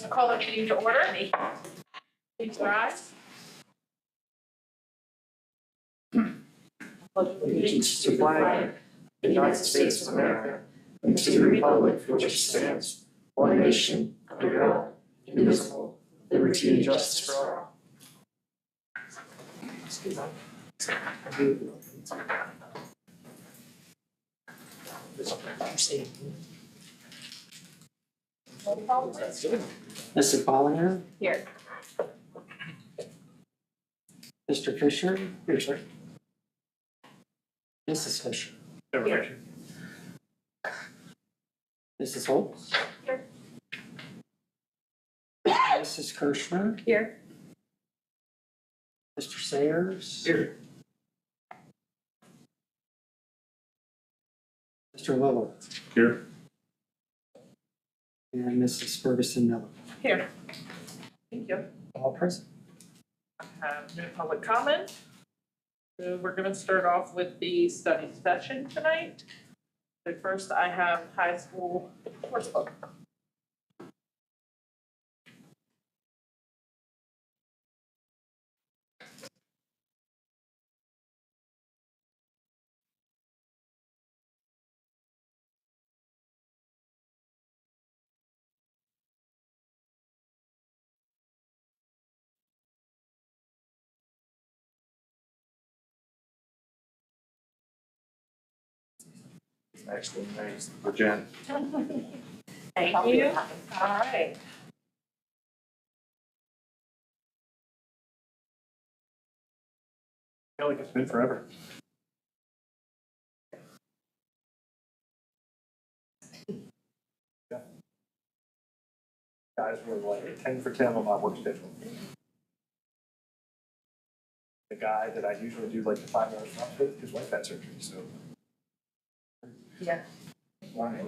I'll call the meeting to order. Please rise. Allegiance to the flag of the United States of America and to the republic for which it stands, one nation, under God, indivisible, liberty and justice for all. Mrs. Bollinger, Here. Mr. Fisher. Here, sir. Mrs. Fisher. Here. Mrs. Holtz. Here. Mrs. Kirschner. Here. Mr. Sayers. Here. Mr. Lillard. Here. And Mrs. Ferguson Miller. Here. Thank you. All present. No public comment. So we're going to start off with the study session tonight. So first I have high school course book. Actually, thanks for Jen. Thank you. All right. I feel like it's been forever. Yeah. Guys were like 10 for 10 on my work schedule. The guy that I usually do like the 5 hours with, his wife had surgery, so. Yeah. Right.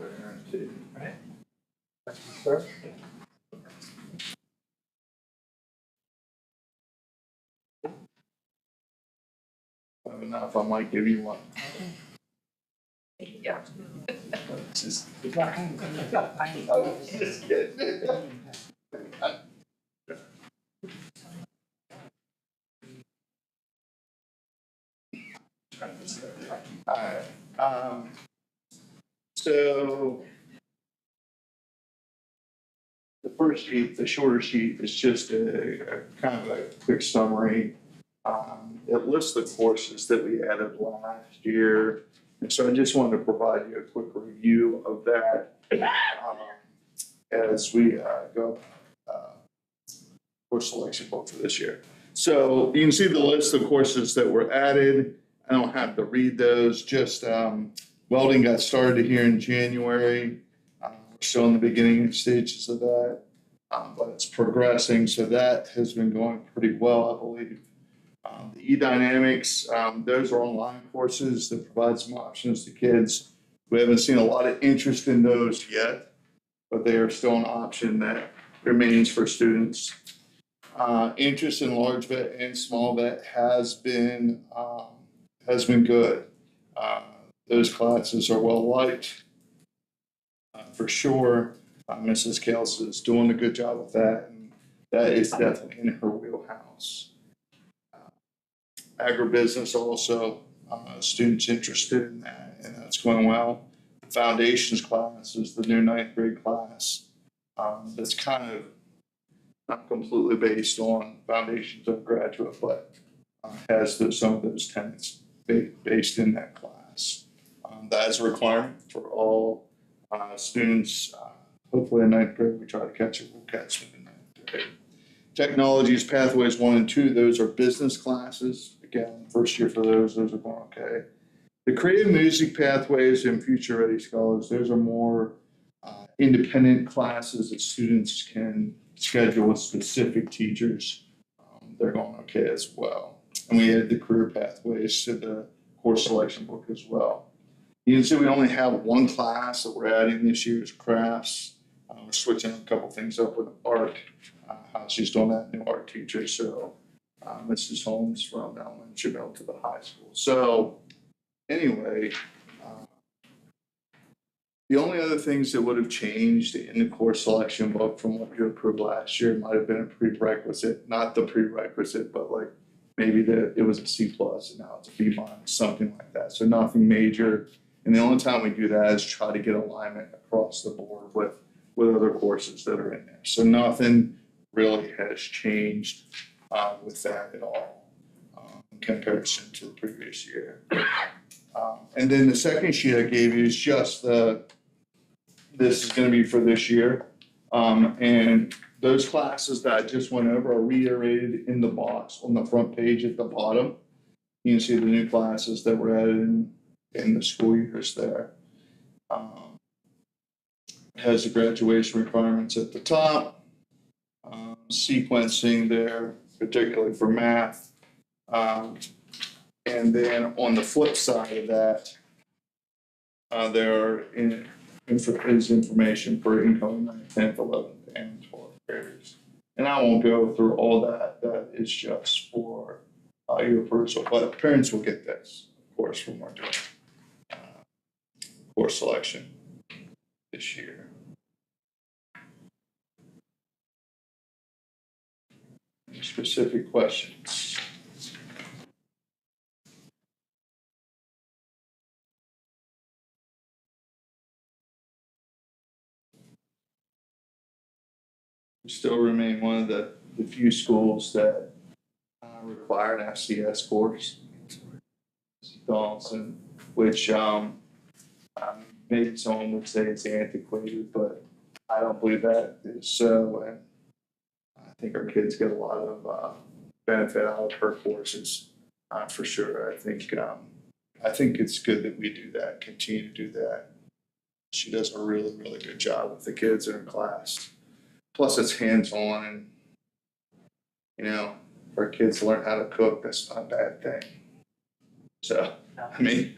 Sir? Enough, I might give you one. Yeah. Just All right. So the first sheet, the shorter sheet, is just a kind of a quick summary. It lists the courses that we added last year. And so I just wanted to provide you a quick review of that as we go course selection book for this year. So you can see the list of courses that were added. I don't have to read those, just welding got started here in January. We're still in the beginning stages of that, but it's progressing. So that has been going pretty well, I believe. The e-dynamics, those are online courses that provide some options to kids. We haven't seen a lot of interest in those yet, but they are still an option that remains for students. Interest in large vet and small vet has been good. Those classes are well liked for sure. Mrs. Kels is doing a good job with that, and that is definitely in her wheelhouse. Agribusiness also, students interested in that, and that's going well. The foundations class is the new 9th grade class. That's kind of not completely based on foundations of graduate, but has some of those tenets based in that class. That is a requirement for all students. Hopefully in 9th grade, we try to catch it. We'll catch it in 9th grade. Technologies, pathways 1 and 2, those are business classes. Again, first year for those are going okay. The creative music pathways and future ready scholars, those are more independent classes that students can schedule with specific teachers. They're going okay as well. And we added the career pathways to the course selection book as well. You can see we only have one class that we're adding this year is crafts. We're switching a couple things up with art. How she's doing that, new art teacher. So Mrs. Holmes from elementary middle to the high school. So anyway, The only other things that would have changed in the course selection book from what you approved last year might have been a prerequisite, not the prerequisite, but like maybe it was a C plus and now it's a B minus, something like that. So nothing major. And the only time we do that is try to get alignment across the board with other courses that are in there. So nothing really has changed with that at all in comparison to the previous year. And then the second sheet I gave you is just this is going to be for this year. And those classes that I just went over are reiterated in the box on the front page at the bottom. You can see the new classes that were added in the school years there. Has the graduation requirements at the top. Sequencing there, particularly for math. And then on the flip side of that, there is information for incoming 10th, 11th, and 12th graders. And I won't go through all that. That is just for your approval. But parents will get this, of course, when we're doing course selection this year. Any specific questions? We still remain one of the few schools that require an FCS course. Donaldson, which maybe someone would say it's antiquated, but I don't believe that is so. And I think our kids get a lot of benefit out of her courses for sure. I think it's good that we do that, continue to do that. She does a really, really good job with the kids in her class. Plus, it's hands-on, and if our kids learn how to cook, that's not a bad thing. So, I mean,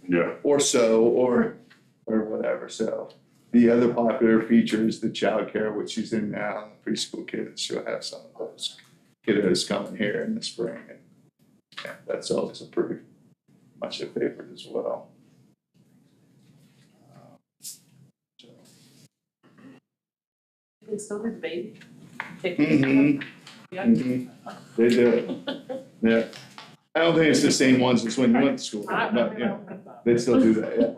yeah, or whatever. So, the other popular feature is the childcare, which she's in now, and the preschool kids. She'll have some of those kiddos coming here in the spring, and yeah, that's always a pretty much a favorite as well. They still do the baby. Mm-hmm. Yeah. Mm-hmm. They do. Yeah. I don't think it's the same ones as when you went to school, but yeah, they still do that, yeah.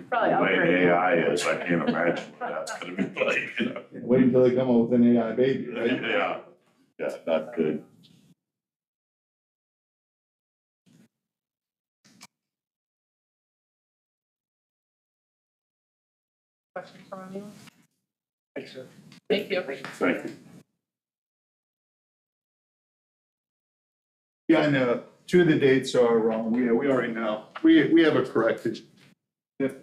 Probably The way upgrade. AI is, I can't imagine what that's gonna be like. Wait until they come up with an AI baby, right? Yeah, not good. Questions from anyone? Thanks, sir. Thank you. Thank you. Yeah, I know. Two of the dates are wrong. Yeah, we already know. We have it corrected. Yep.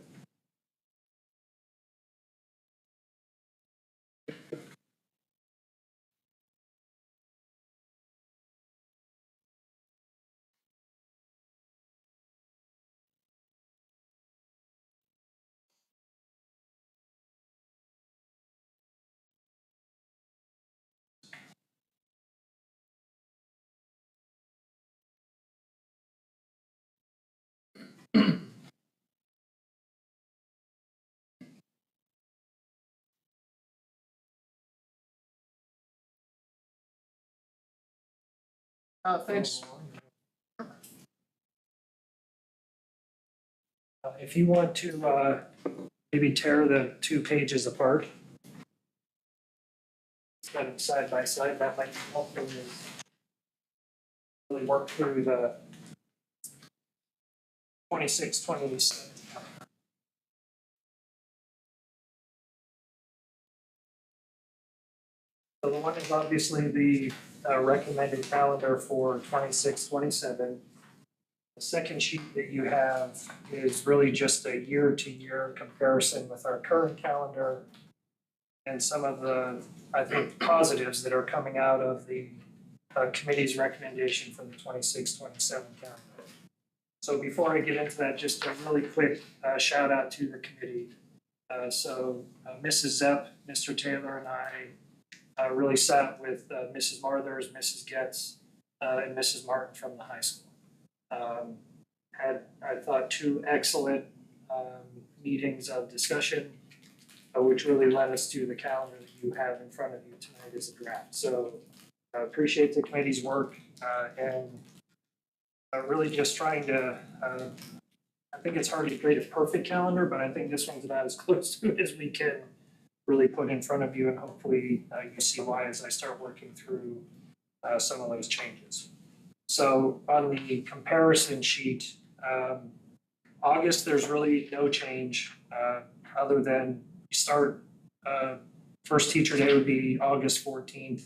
Thanks. If you want to maybe tear the 2 pages apart, set them side by side, that might be helpful to really work through the 26, 27. So the one is obviously the recommended calendar for 26, 27. The second sheet that you have is really just a year-to-year comparison with our current calendar and some of the, I think, positives that are coming out of the committee's recommendation for the 26, 27 calendar. So before I get into that, just a really quick shout out to the committee. Mrs. Zepp, Mr. Taylor, and I really sat with Mrs. Marthers, Mrs. Getz, and Mrs. Martin from the high school. Had, I thought, 2 excellent meetings of discussion, which really led us to the calendar that you have in front of you tonight as a draft. So I appreciate the committee's work and really just trying to, I think it's hard to create a perfect calendar, but I think this one's about as close to it as we can really put in front of you, and hopefully you see why as I start working through some of those changes. So on the comparison sheet, August, there's really no change other than we start, first teacher day would be August 14th.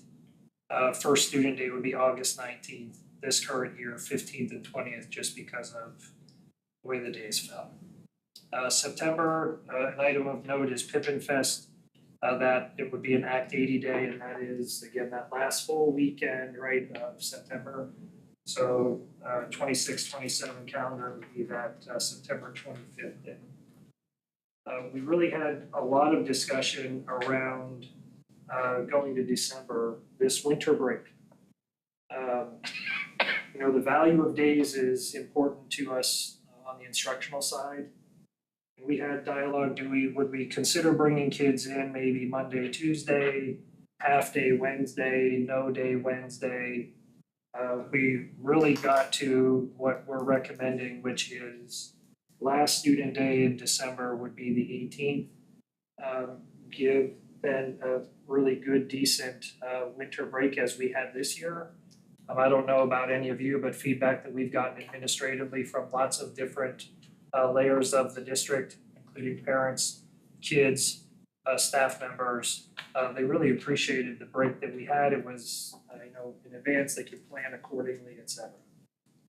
First student day would be August 19th, this current year, 15th and 20th, just because of the way the days fell. September, an item of note is Pippin Fest. That it would be an Act 80 day, and that is, again, that last full weekend, right, of September. So 26, 27 calendar would be that September 25th day. We really had a lot of discussion around going to December, this winter break. You know, the value of days is important to us on the instructional side. We had dialogue, would we consider bringing kids in maybe Monday, Tuesday, half day Wednesday, no day Wednesday. We really got to what we're recommending, which is last student day in December would be the 18th. Give then a really good, decent winter break as we had this year. I don't know about any of you, but feedback that we've gotten administratively from lots of different layers of the district, including parents, kids, staff members. They really appreciated the break that we had. It was, you know, in advance, they could plan accordingly, et cetera.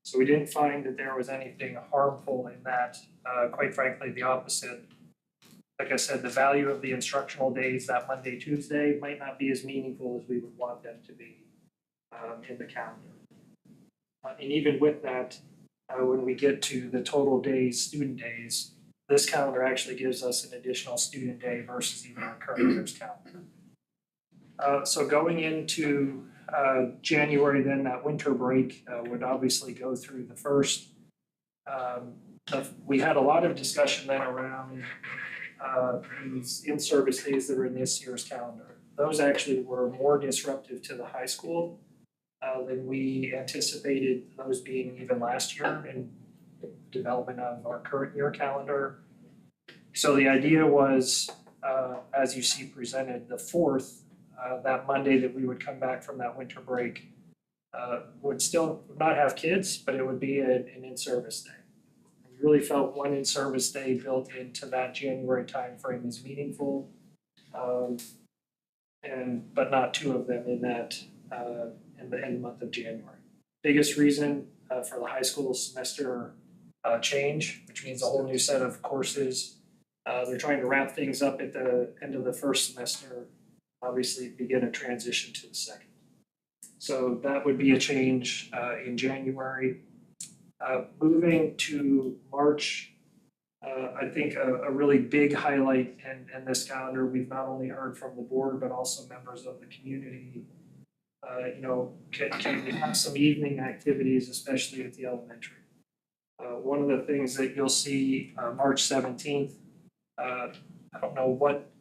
So we didn't find that there was anything harmful in that. Quite frankly, the opposite. Like I said, the value of the instructional days, that Monday, Tuesday, might not be as meaningful as we would want them to be in the calendar. And even with that, when we get to the total days, student days, this calendar actually gives us an additional student day versus even our current year's calendar. So going into January, then that winter break would obviously go through the first. We had a lot of discussion then around these in-service days that are in this year's calendar. Those actually were more disruptive to the high school than we anticipated those being even last year in development of our current year calendar. So the idea was, as you see presented, the 4th, that Monday that we would come back from that winter break, would still not have kids, but it would be an in-service day. We really felt one in-service day built into that January timeframe is meaningful, but not two of them in that in the month of January. Biggest reason for the high school semester change, which means a whole new set of courses. They're trying to wrap things up at the end of the first semester, obviously begin a transition to the second. So that would be a change in January. Moving to March, I think a really big highlight in this calendar, we've not only heard from the board, but also members of the community. You know, can we have some evening activities, especially at the elementary? One of the things that you'll see March 17th, I don't know what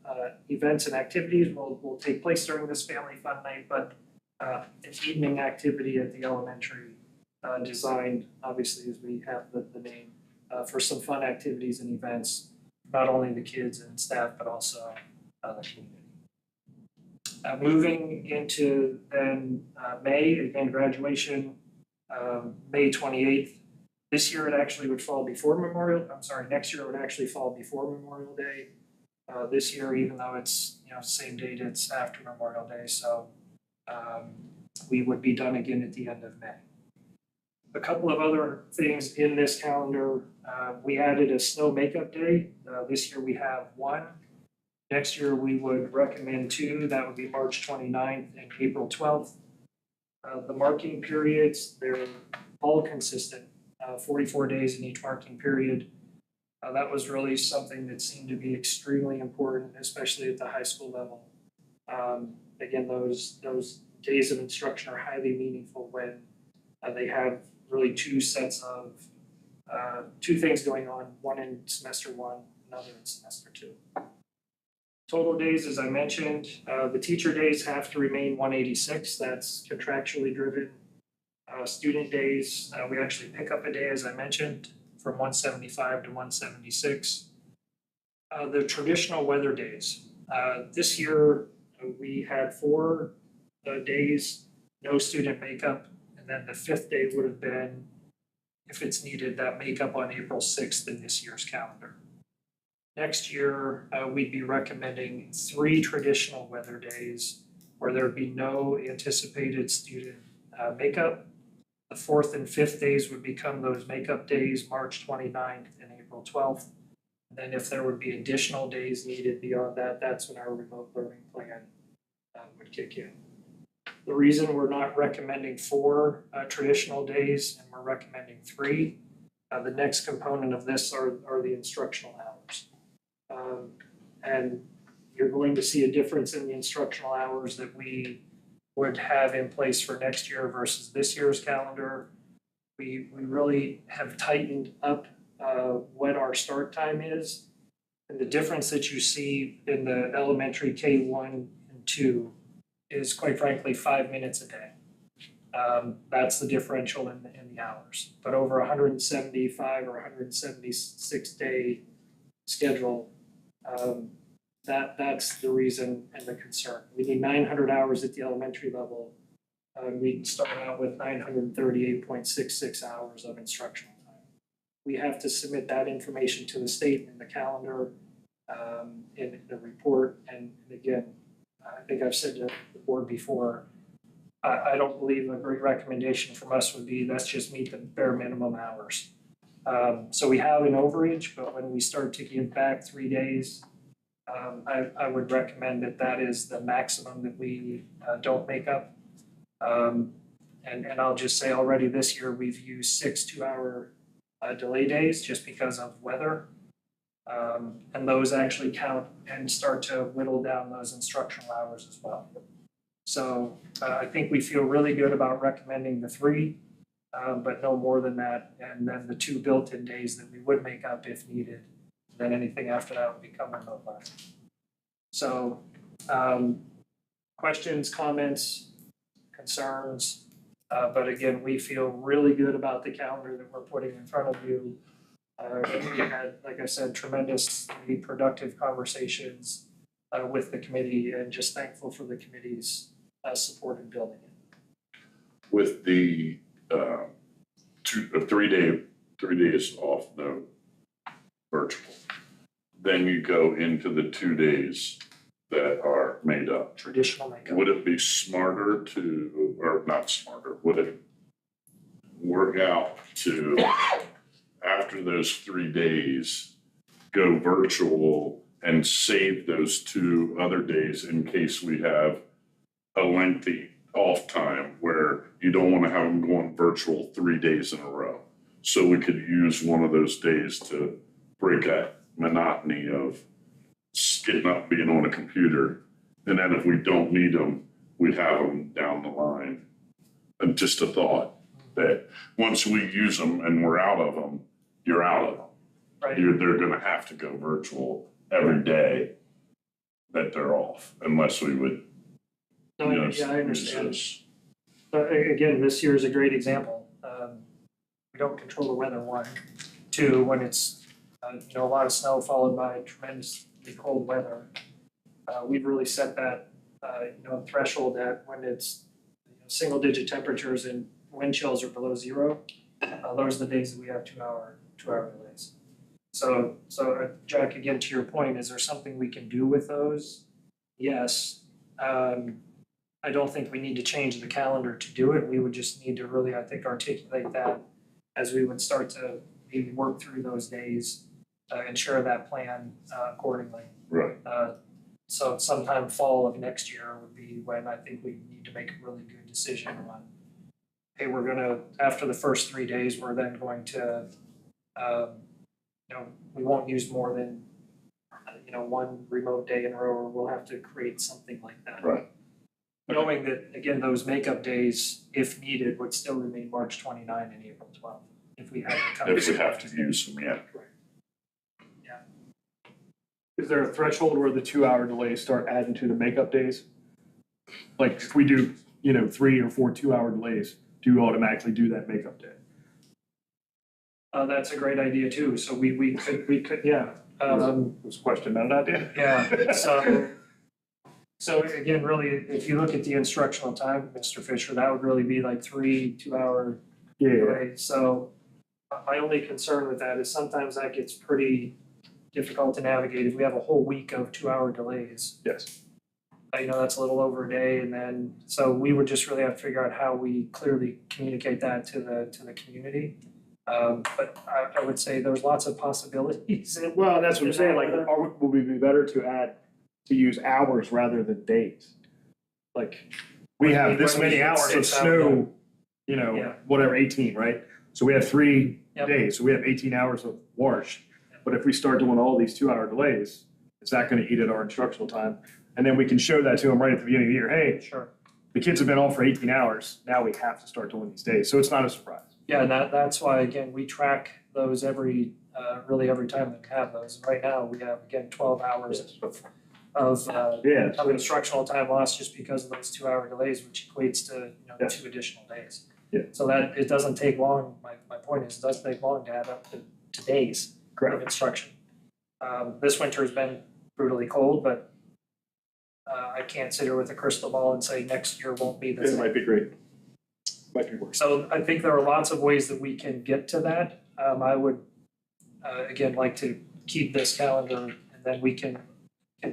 events and activities will take place during this family fun night, but an evening activity at the elementary designed, obviously, as we have the name, for some fun activities and events, not only the kids and staff, but also the community. Moving into then May, again, graduation, May 28th. This year it actually would fall before next year it would actually fall before Memorial Day. This year, even though it's, you know, same date, it's after Memorial Day, so we would be done again at the end of May. A couple of other things in this calendar, we added a snow makeup day. This year we have one. Next year we would recommend two. That would be March 29th and April 12th. The marking periods, they're all consistent, 44 days in each marking period. That was really something that seemed to be extremely important, especially at the high school level. Again, those days of instruction are highly meaningful when they have really two sets of two things going on, one in semester one, another in semester 2. Total days, as I mentioned, the teacher days have to remain 186. That's contractually driven. Student days, we actually pick up a day, as I mentioned, from 175 to 176. The traditional weather days. This year, we had 4 days, no student makeup, and then the 5th day would have been, if it's needed, that makeup on April 6th in this year's calendar. Next year, we'd be recommending 3 traditional weather days where there'd be no anticipated student makeup. The 4th and 5th days would become those makeup days, March 29th and April 12th. And then if there would be additional days needed beyond that, that's when our remote learning plan would kick in. The reason we're not recommending 4 traditional days and we're recommending 3, the next component of this are the instructional hours. And you're going to see a difference in the instructional hours that we would have in place for next year versus this year's calendar. We really have tightened up what our start time is. And the difference that you see in the elementary K1 and 2 is, quite frankly, 5 minutes a day. That's the differential in the hours. But over 175 or 176 day schedule, that's the reason and the concern. We need 900 hours at the elementary level. We start out with 938.66 hours of instructional time. We have to submit that information to the state in the calendar, in the report. And again, I think I've said to the board before, I don't believe a great recommendation from us would be, let's just meet the bare minimum hours. So we have an overage, but when we start to give back 3 days, I would recommend that is the maximum that we don't make up. And I'll just say already this year, we've used 6 2-hour delay days just because of weather. And those actually count and start to whittle down those instructional hours as well. So I think we feel really good about recommending the 3, but no more than that. And then the 2 built-in days that we would make up if needed. Then anything after that would become remote learning. So questions, comments, concerns, but again, we feel really good about the calendar that we're putting in front of you. We had, like I said, tremendously productive conversations with the committee, and just thankful for the committee's support in building it. With the 3 days off, no virtual, then you go into the 2 days that are made up. Traditional makeup. Would it be smarter to, or not smarter, would it work out to, after those 3 days, go virtual and save those 2 other days in case we have a lengthy off time where you don't want to have them going virtual 3 days in a row? So we could use one of those days to break that monotony of getting up, being on a computer. And then if we don't need them, we'd have them down the line. And just a thought that once we use them and we're out of them, you're out of them. Right. They're going to have to go virtual every day that they're off, unless we would. No, yeah, I understand. Again, this year is a great example. We don't control the weather, 1. 2, when it's a lot of snow followed by tremendously cold weather. We've really set that threshold at when it's single-digit temperatures and wind chills are below 0. Those are the days that we have 2-hour delays. So Jack, again, to your point, is there something we can do with those? Yes. I don't think we need to change the calendar to do it. We would just need to really, I think, articulate that as we would start to maybe work through those days, and share that plan accordingly. Right. So sometime fall of next year would be when I think we need to make a really good decision on, hey, we're gonna, after the first 3 days, we're then going to, we won't use more than, 1 remote day in a row, or we'll have to create something like that. Right. Knowing that, again, those makeup days, if needed, would still remain March 29 and April 12, if we have to come. If we have to use them, yeah. Is there a threshold where the 2-hour delays start adding to the makeup days? Like if we do, 3 or 4 2-hour delays, do you automatically do that makeup day? That's a great idea too, so we could, yeah. Was a question, not an idea. Yeah, so again, really, if you look at the instructional time, Mr. Fisher, that would really be like 3 2-hour Yeah, delays. So my only concern with that is sometimes that gets pretty difficult to navigate. If we have a whole week of 2-hour delays, yes. that's a little over a day, and then, so we would just really have to figure out how we clearly communicate that to the community. But I would say there's lots of possibilities. Well, that's what I'm saying, like, would we be better to use hours rather than days? Like, we have this many hours of snow, Yeah. whatever, 18, right? So we have 3 Yep. days, so we have 18 hours of wash. But if we start doing all these 2-hour delays, is that gonna eat at our instructional time? And then we can show that to them right at the beginning of the year, hey, Sure. the kids have been off for 18 hours, now we have to start doing these days, so it's not a surprise. Yeah, and that's why, again, we track those really every time that we have those. And right now, we have, again, 12 hours Yeah. of instructional time lost just because of those 2-hour delays, which equates to, Yeah. 2 additional days. Yeah. So that, it doesn't take long, my point is, it doesn't take long to add up to days of Correct. instruction. This winter's been brutally cold, but I can't sit here with a crystal ball and say next year won't be the It same. might be great. Might be worse. So I think there are lots of ways that we can get to that. I would, again, like to keep this calendar, and then we can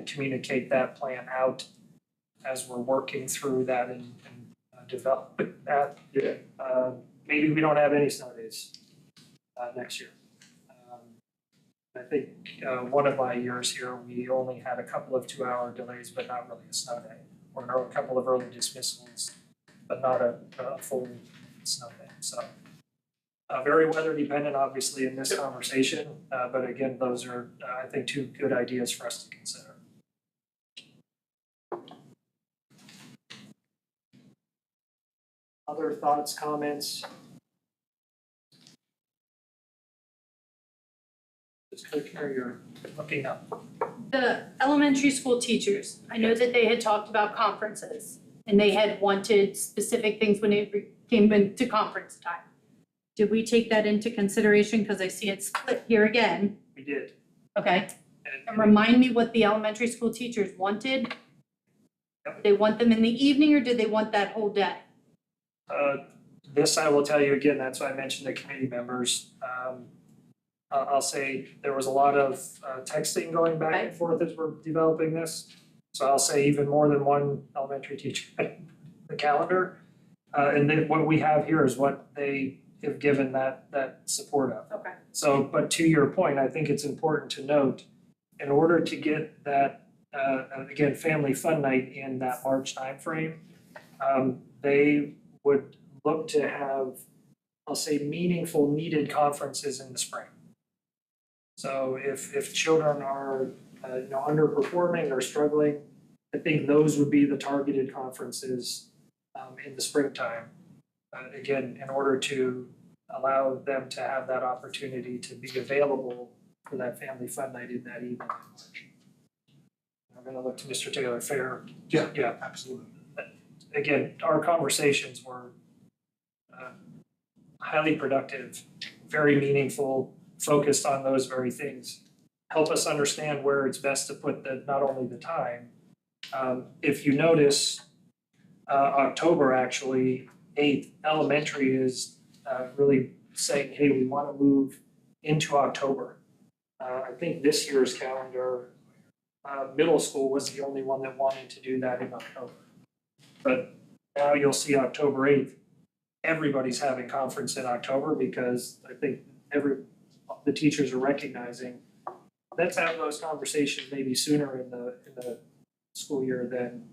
communicate that plan out as we're working through that and developing that. Yeah. Maybe we don't have any snow days next year. I think one of my years here, we only had a couple of 2-hour delays, but not really a snow day, or a couple of early dismissals, but not a full snow day. So very weather dependent, obviously, in this conversation, but again, those are, I think, 2 good ideas for us to consider. Other thoughts, comments? Just click here, you're looking up. The elementary school teachers, I know that they had talked about conferences and they had wanted specific things when it came into conference time. Did we take that into consideration? Because I see it split here again. We did. Okay, And- and remind me what the elementary school teachers wanted? Yep. They want them in the evening or did they want that whole day? This I will tell you again, that's why I mentioned the committee members. I'll say there was a lot of texting going back and Okay. forth as we're developing this. So I'll say even more than one elementary teacher had the calendar. And then what we have here is what they have given that support of. Okay. So, but to your point, I think it's important to note, in order to get that, again, family fun night in that March timeframe, they would look to have, I'll say, meaningful needed conferences in the spring. So if children are, underperforming or struggling, I think those would be the targeted conferences in the springtime. Again, in order to allow them to have that opportunity to be available for that family fun night in that evening in March. I'm gonna look to Mr. Taylor Fair. Yeah, Absolutely. again, our conversations were highly productive, very meaningful, focused on those very things. Help us understand where it's best to put not only the time. If you notice, October actually, 8th, elementary is really saying, hey, we want to move into October. I think this year's calendar, middle school was the only one that wanted to do that in October. But now you'll see October 8th, everybody's having conference in October because I think the teachers are recognizing, let's have those conversations maybe sooner in the school year than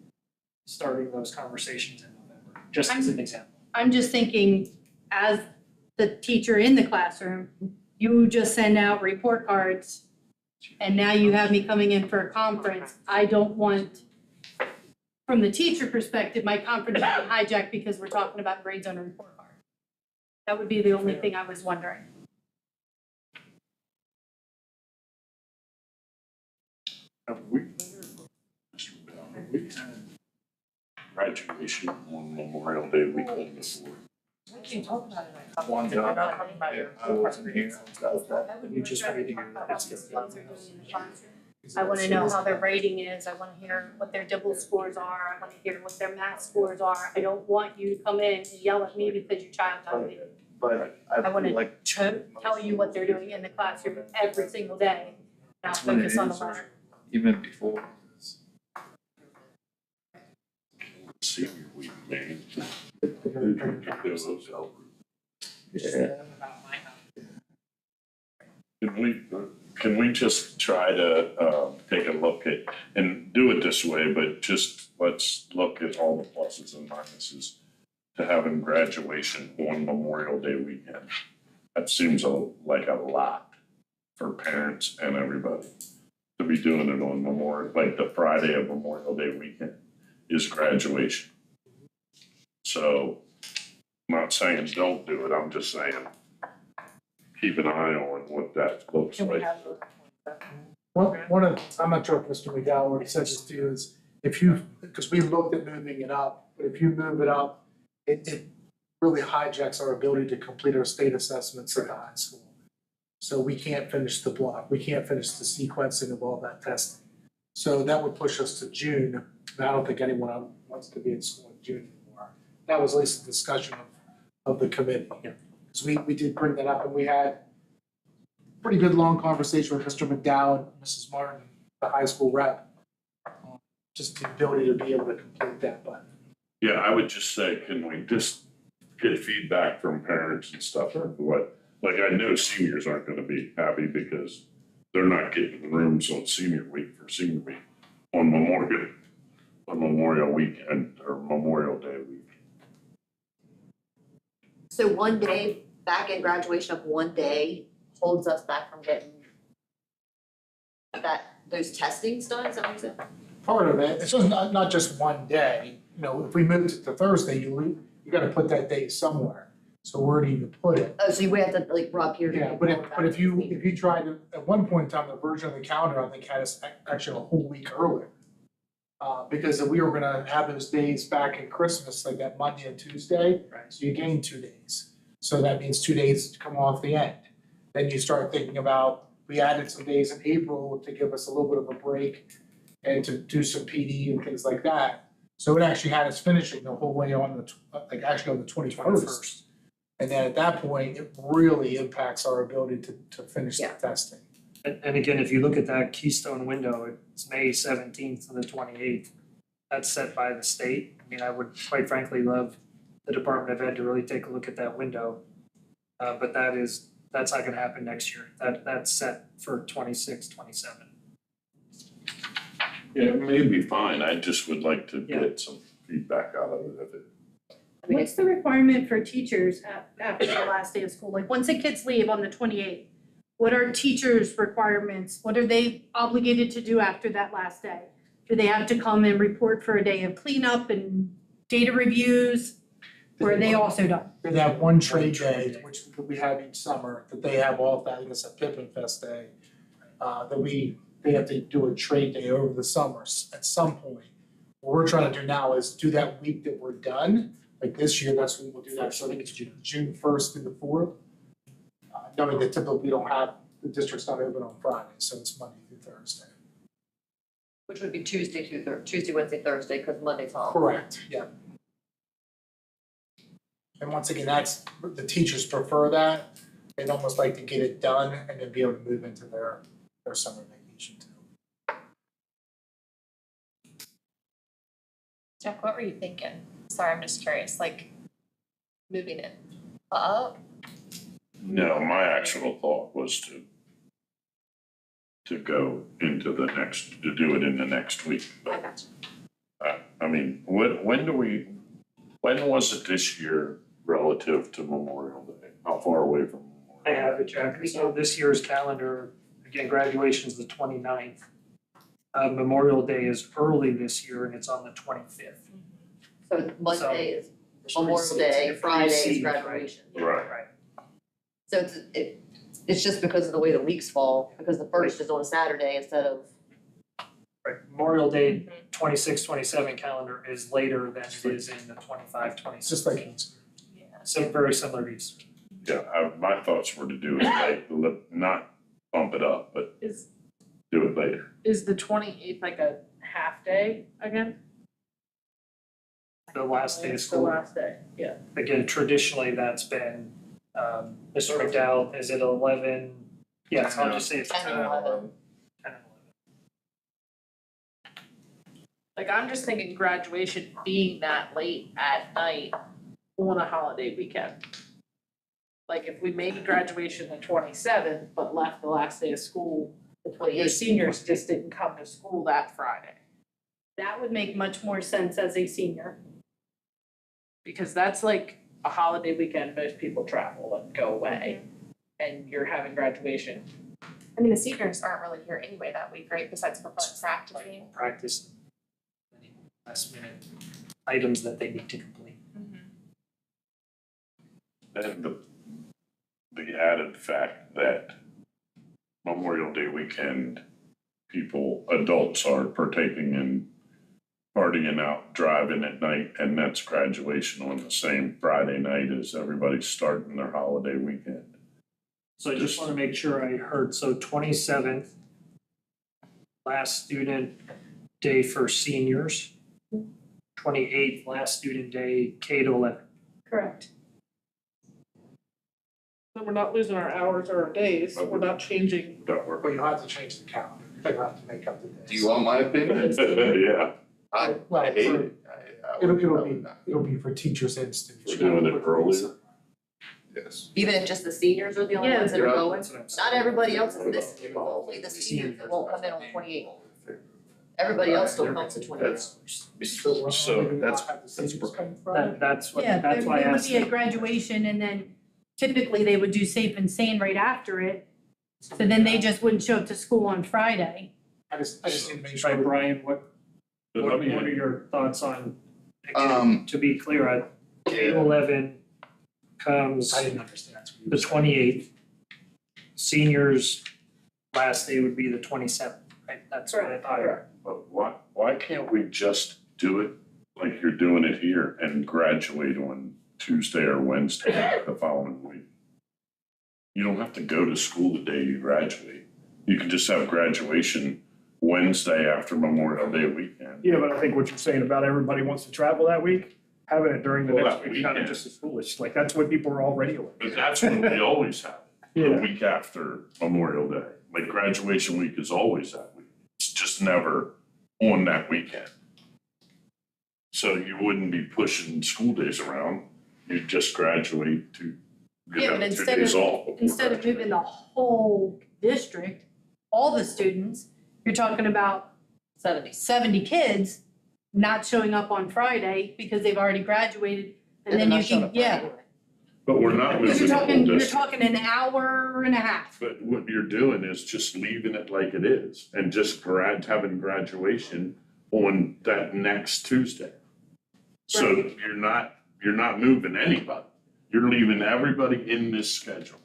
starting those conversations in November, just as an example. I'm just thinking, as the teacher in the classroom, you just send out report cards and now you have me coming in for a conference. I don't want, from the teacher perspective, my conference to be hijacked because we're talking about grades on a report card. That would be the only thing I was wondering. Have we had graduation on Memorial Day weekend before? We can talk about it. One We're time. not talking about your I wasn't here. You just read it. I wanna know how their rating is, I wanna hear what their DIBEL scores are, I wanna hear what their math scores are. I don't want you to come in and yell at me because your child got me. But I wanna feel like tell you what they're doing in the classroom every single day. And I'll That's what it focus on the is. learner. even before. Senior week, man. Yeah. Can we just try to take a look at, and do it this way, but just let's look at all the pluses and minuses to having graduation on Memorial Day weekend. That seems like a lot for parents and everybody to be doing it on Memorial, like the Friday of Memorial Day weekend is graduation. So, I'm not saying don't do it, I'm just saying keep an eye on what that looks Can we like. have? One of, I'm not sure if Mr. McDowell already said this to you, is if you, because we looked at moving it up, but if you move it up, it really hijacks our ability to complete our state assessments at the high school. So we can't finish the block, we can't finish the sequencing of all that testing. So that would push us to June, and I don't think anyone wants to be in school in June anymore. That was at least a discussion of the committee. So we did bring that up, and we had pretty good long conversation with Mr. McDowell and Mrs. Martin, the high school rep. Just the ability to be able to complete that, but Yeah, I would just say, can we just get feedback from parents and stuff, what, like, I know seniors aren't gonna be happy because they're not getting rooms on senior week for senior week on Memorial weekend or Memorial Day week. So one day, back in graduation of one day holds us back from getting those testings done, is that what you said? part of it, it's just not just one day. You know, if we moved it to Thursday, you gotta put that day somewhere. So where do you put it? Oh, so we have to like rub here to. Yeah, but if you tried to, at one point in time, the version of the calendar, I think, had us actually a whole week earlier. Because we were gonna have those days back in Christmas, like that Monday and Tuesday, so you gain 2 days. So that means 2 days come off the end. Then you start thinking about, we added some days in April to give us a little bit of a break and to do some PD and things like that. So it actually had us finishing the whole way on actually on the 21st. And then at that point, it really impacts our ability to finish the Yeah. testing. And again, if you look at that Keystone window, it's May 17th to the 28th. That's set by the state. I mean, I would quite frankly love the Department of Ed to really take a look at that window. But that's not gonna happen next year. That's set for 26, 27. Yeah, it may be fine, I just would like to Yeah. get some feedback out of it. I mean, What's the requirement for teachers after the last day of school? Like, once the kids leave on the 28th, what are teachers' requirements? What are they obligated to do after that last day? Do they have to come and report for a day of cleanup and data reviews? Or are they also done? They have one trade day, which we have each summer, that they have off, I think it's a Pippin Fest day. They have to do a trade day over the summers at some point. What we're trying to do now is do that week that we're done, like this year, that's when we'll do that, so I think it's June 1st through the 4th. Knowing that typically we don't have, the district's not open on Friday, so it's Monday through Thursday. which would be Tuesday, Wednesday, Thursday, because Monday's off. Correct, yeah. And once again, that's, the teachers prefer that, they'd almost like to get it done and then be able to move into their summer vacation too. Jack, what were you thinking? Sorry, I'm just curious, like moving it up? No, my actual thought was to go into the next, to do it in the next week. I got you. I mean, when was it this year relative to Memorial Day? How far away from Memorial? I have it, Jack. So this year's calendar, again, graduation is the 29th. Memorial Day is early this year and it's on the 25th. So Monday is Memorial Day, Friday is precedes, right? graduation. Right. So it's just because of the way the weeks fall, because the first is on a Saturday instead of Right, Memorial Day 26, 27 calendar is later than it is in the 25, 26. Just like Easter. Yeah. So very similar to Easter. Yeah, my thoughts were to do it late, not bump it up, but Is do it later. is the 28th like a half day again? The last day of It's school. the last day, yeah. Again, traditionally, that's been, Mr. McDowell, is it 11? Yes, I'll just say it's 10 and 11. 10 and 11. Like, I'm just thinking graduation being that late at night on a holiday weekend. Like, if we made graduation the 27th, but left the last day of school, your seniors just didn't come to school that Friday. That would make much more sense as a senior. Because that's like a holiday weekend, most people travel and go away, and you're having graduation. I mean, the seniors aren't really here anyway that week, right, besides for fun practicing. Practice any last minute items that they need to complete. And the added fact that Memorial Day weekend, adults are partaking in partying out, driving at night, and that's graduation on the same Friday night as everybody's starting their holiday weekend. So I just wanna make sure I heard, so 27th, last student day for seniors. 28th, last student day, K to 11. Correct. So we're not losing our hours or our days, we're not changing. That work? But you'll have to change the calendar, you'll have to make up the days. Do you want my opinion? Yeah, I Well, hate for- it. I would It'll be for teachers and students. we're doing it earlier. Yes. Even if just the seniors are the only Yeah. ones that are Yeah. going, That's what I'm saying. not everybody else is missing, only the seniors that won't come in on the 28th. Everybody else still comes to 28th. So that's That's what, Yeah, that's there why I there would asked. be a graduation and then typically they would do safe and sane right after it. So then they just wouldn't show up to school on Friday. I just need to make Right, sure. Brian, what But what let me- are your thoughts on, Um, to be clear, K to 11 comes I didn't understand. That's what you the were saying. 28th. Seniors, last day would be the 27th, right? That's what I thought. But why can't we just do it like you're doing it here and graduate on Tuesday or Wednesday the following week? You don't have to go to school the day you graduate. You can just have graduation Wednesday after Memorial Day weekend. Yeah, but I think what you're saying about everybody wants to travel that week, having it during the Well, next that week, kind of weekend. just as foolish. Like, that's what people are already aware. But that's when we always have it, the Yeah. week after Memorial Day. Like graduation week is always that week. It's just never on that weekend. So you wouldn't be pushing school days around. You'd just graduate to, you Yeah, have but 2 instead days of- off before Instead of moving the whole district, all the students, you're talking about 70 kids not showing up on Friday because they've already graduated. And then you can, yeah. But we're not moving You're the whole talking, you're district. talking an hour and a half. But what you're doing is just leaving it like it is and just having graduation on that next Tuesday. So you're not moving anybody. You're leaving everybody in this schedule.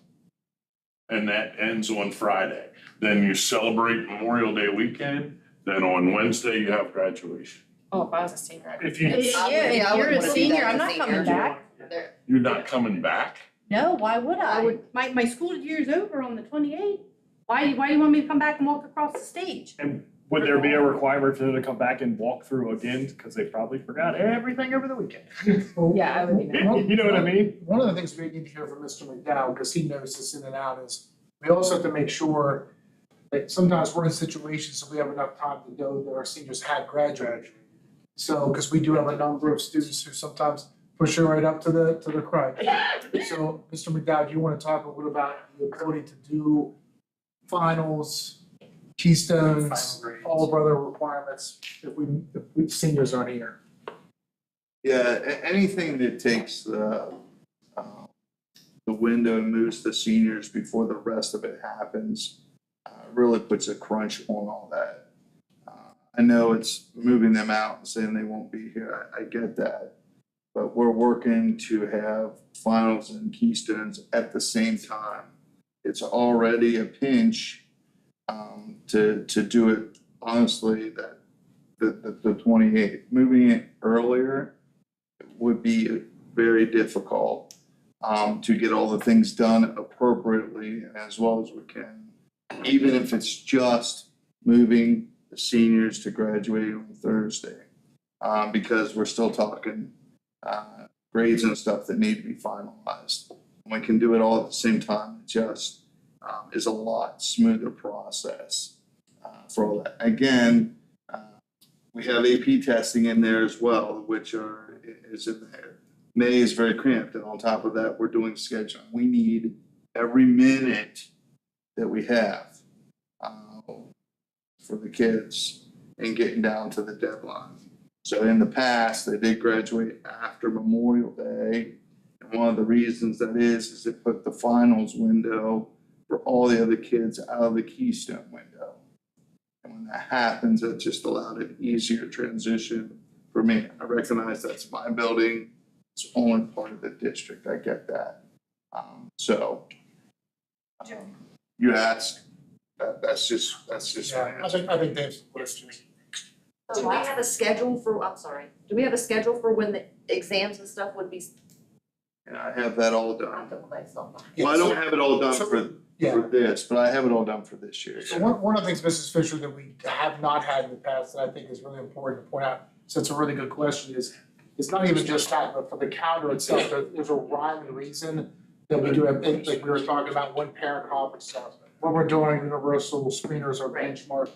And that ends on Friday. Then you celebrate Memorial Day weekend, then on Wednesday you have graduation. Oh, if I was a senior, I'd. If you, Yeah, I if wouldn't you're a wanna do senior, that I'm to not coming seniors. back. They're- You're not coming back? No, why would I? My school year's over on the 28th. Why do you want me to come back and walk across the stage? And would there be a requirement for them to come back and walk through again, because they probably forgot everything over the weekend? Yeah, I would be You know what I mean? One of the things we need to hear from Mr. McDowell, because he knows this in and out, is we also have to make sure that sometimes we're in situations so we have enough time to know that our seniors had graduated. So, because we do have a number of students who sometimes push it right up to the crunch. So, Mr. McDowell, do you want to talk a little about the ability to do finals, keystones, Final grades. all of our other requirements if we seniors aren't here? Yeah, anything that takes the window and moves the seniors before the rest of it happens, really puts a crunch on all that. I know it's moving them out and saying they won't be here, I get that. But we're working to have finals and keystones at the same time. It's already a pinch to do it honestly that the 28th, moving it earlier would be very difficult to get all the things done appropriately and as well as we can. Even if it's just moving the seniors to graduate on Thursday, because we're still talking grades and stuff that need to be finalized. We can do it all at the same time. It just is a lot smoother process for all that. Again, we have AP testing in there as well, which is in there. May is very cramped, and on top of that, we're doing scheduling. We need every minute that we have for the kids and getting down to the deadline. So in the past, they did graduate after Memorial Day. And one of the reasons that is it put the finals window for all the other kids out of the Keystone window. And when that happens, it just allowed an easier transition for me. I recognize that's my building. It's only part of the district. I get that. You asked, that's just my Yeah, answer. I think Dave's question. Do we have a schedule for, I'm sorry, do we have a schedule for when the exams and stuff would be? And I have that all I done. don't know, so. Well, I don't have it all done So- for Yeah. this, but I have it all done for this year. So one of the things, Mrs. Fisher, that we have not had in the past that I think is really important to point out, so it's a really good question, is it's not even just that, but for the calendar itself, there's a rhyme and reason that we do have, like we were talking about, one parent conference stuff. What we're doing, universal screeners or Right. benchmark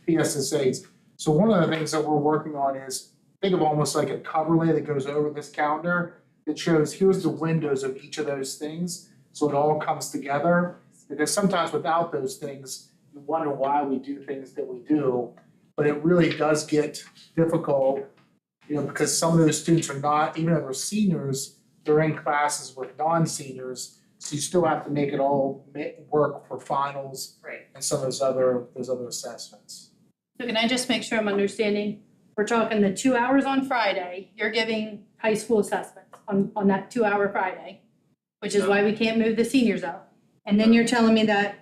PSSAs. So one of the things that we're working on is, think of almost like a cover lay that goes over this calendar that shows here's the windows of each of those things, so it all comes together. Because sometimes without those things, you wonder why we do things that we do, but it really does get difficult, because some of those students are not, even though they're seniors, they're in classes with non-seniors, so you still have to make it all work for finals Right. and some of those other assessments. So can I just make sure I'm understanding? We're talking the 2 hours on Friday, you're giving high school assessments on that 2-hour Friday, which is why we can't move the seniors up. And then you're telling me that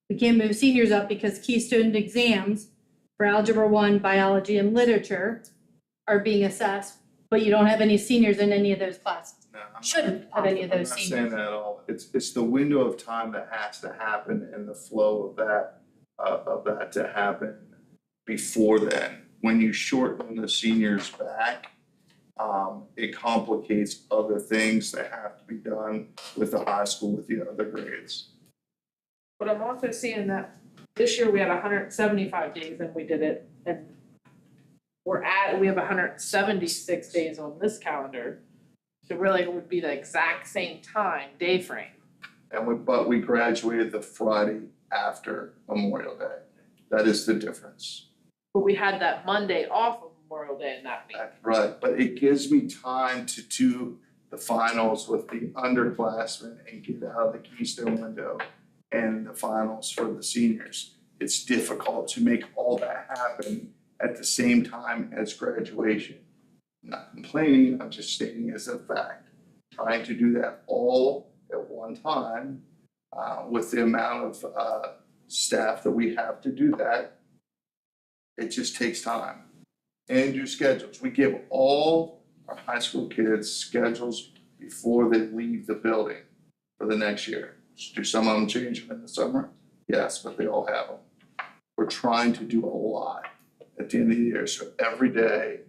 we can't move seniors up because Keystone exams for Algebra 1, Biology, and Literature are being assessed, but you don't have any seniors in any of those classes. No, I'm not- Shouldn't have any of I'm those not saying seniors. that at all. It's the window of time that has to happen and the flow of that to happen before then. When you shorten the seniors back, it complicates other things that have to be done with the high school with the other grades. But I'm also seeing that this year we had 175 days and we did it, and we have 176 days on this calendar. So really it would be the exact same day frame. But we graduated the Friday after Memorial Day. That is the difference. But we had that Monday off of Memorial Day in that week. That's right, but it gives me time to do the finals with the underclassmen and get out of the Keystone window and the finals for the seniors. It's difficult to make all that happen at the same time as graduation. I'm not complaining, I'm just stating as a fact. Trying to do that all at one time, with the amount of staff that we have to do that, it just takes time. And do schedules. We give all our high school kids schedules before they leave the building for the next year. Do some of them change them in the summer? Yes, but they all have them. We're trying to do a lot at the end of the year, so every day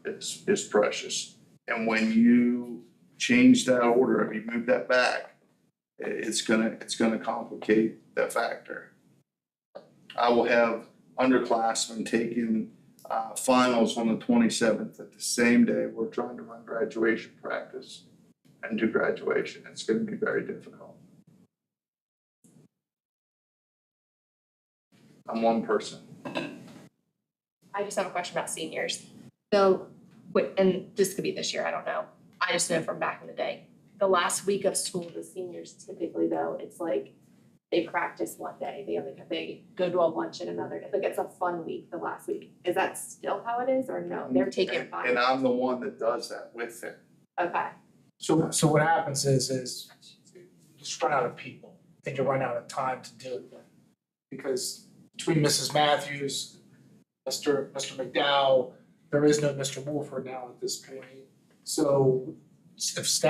is precious. And when you change that order, if you move that back, it's gonna complicate that factor. I will have underclassmen taking finals on the 27th at the same day we're trying to run graduation practice and do graduation. It's gonna be very difficult. I'm one person. I just have a question about seniors. So, and this could be this year, I don't know. I just know from back in the day. The last week of school, the seniors typically though, it's like they practice one day, they go to a lunch in another, like it's a fun week, the last week. Is that still how it is or no? They're taking fun? And I'm the one that does that with them. Okay, So what happens is you just run out of people and you run out of time to do it. Because between Mrs. Matthews, Mr. McDowell, there is no Mr. Wolford now at this point. So if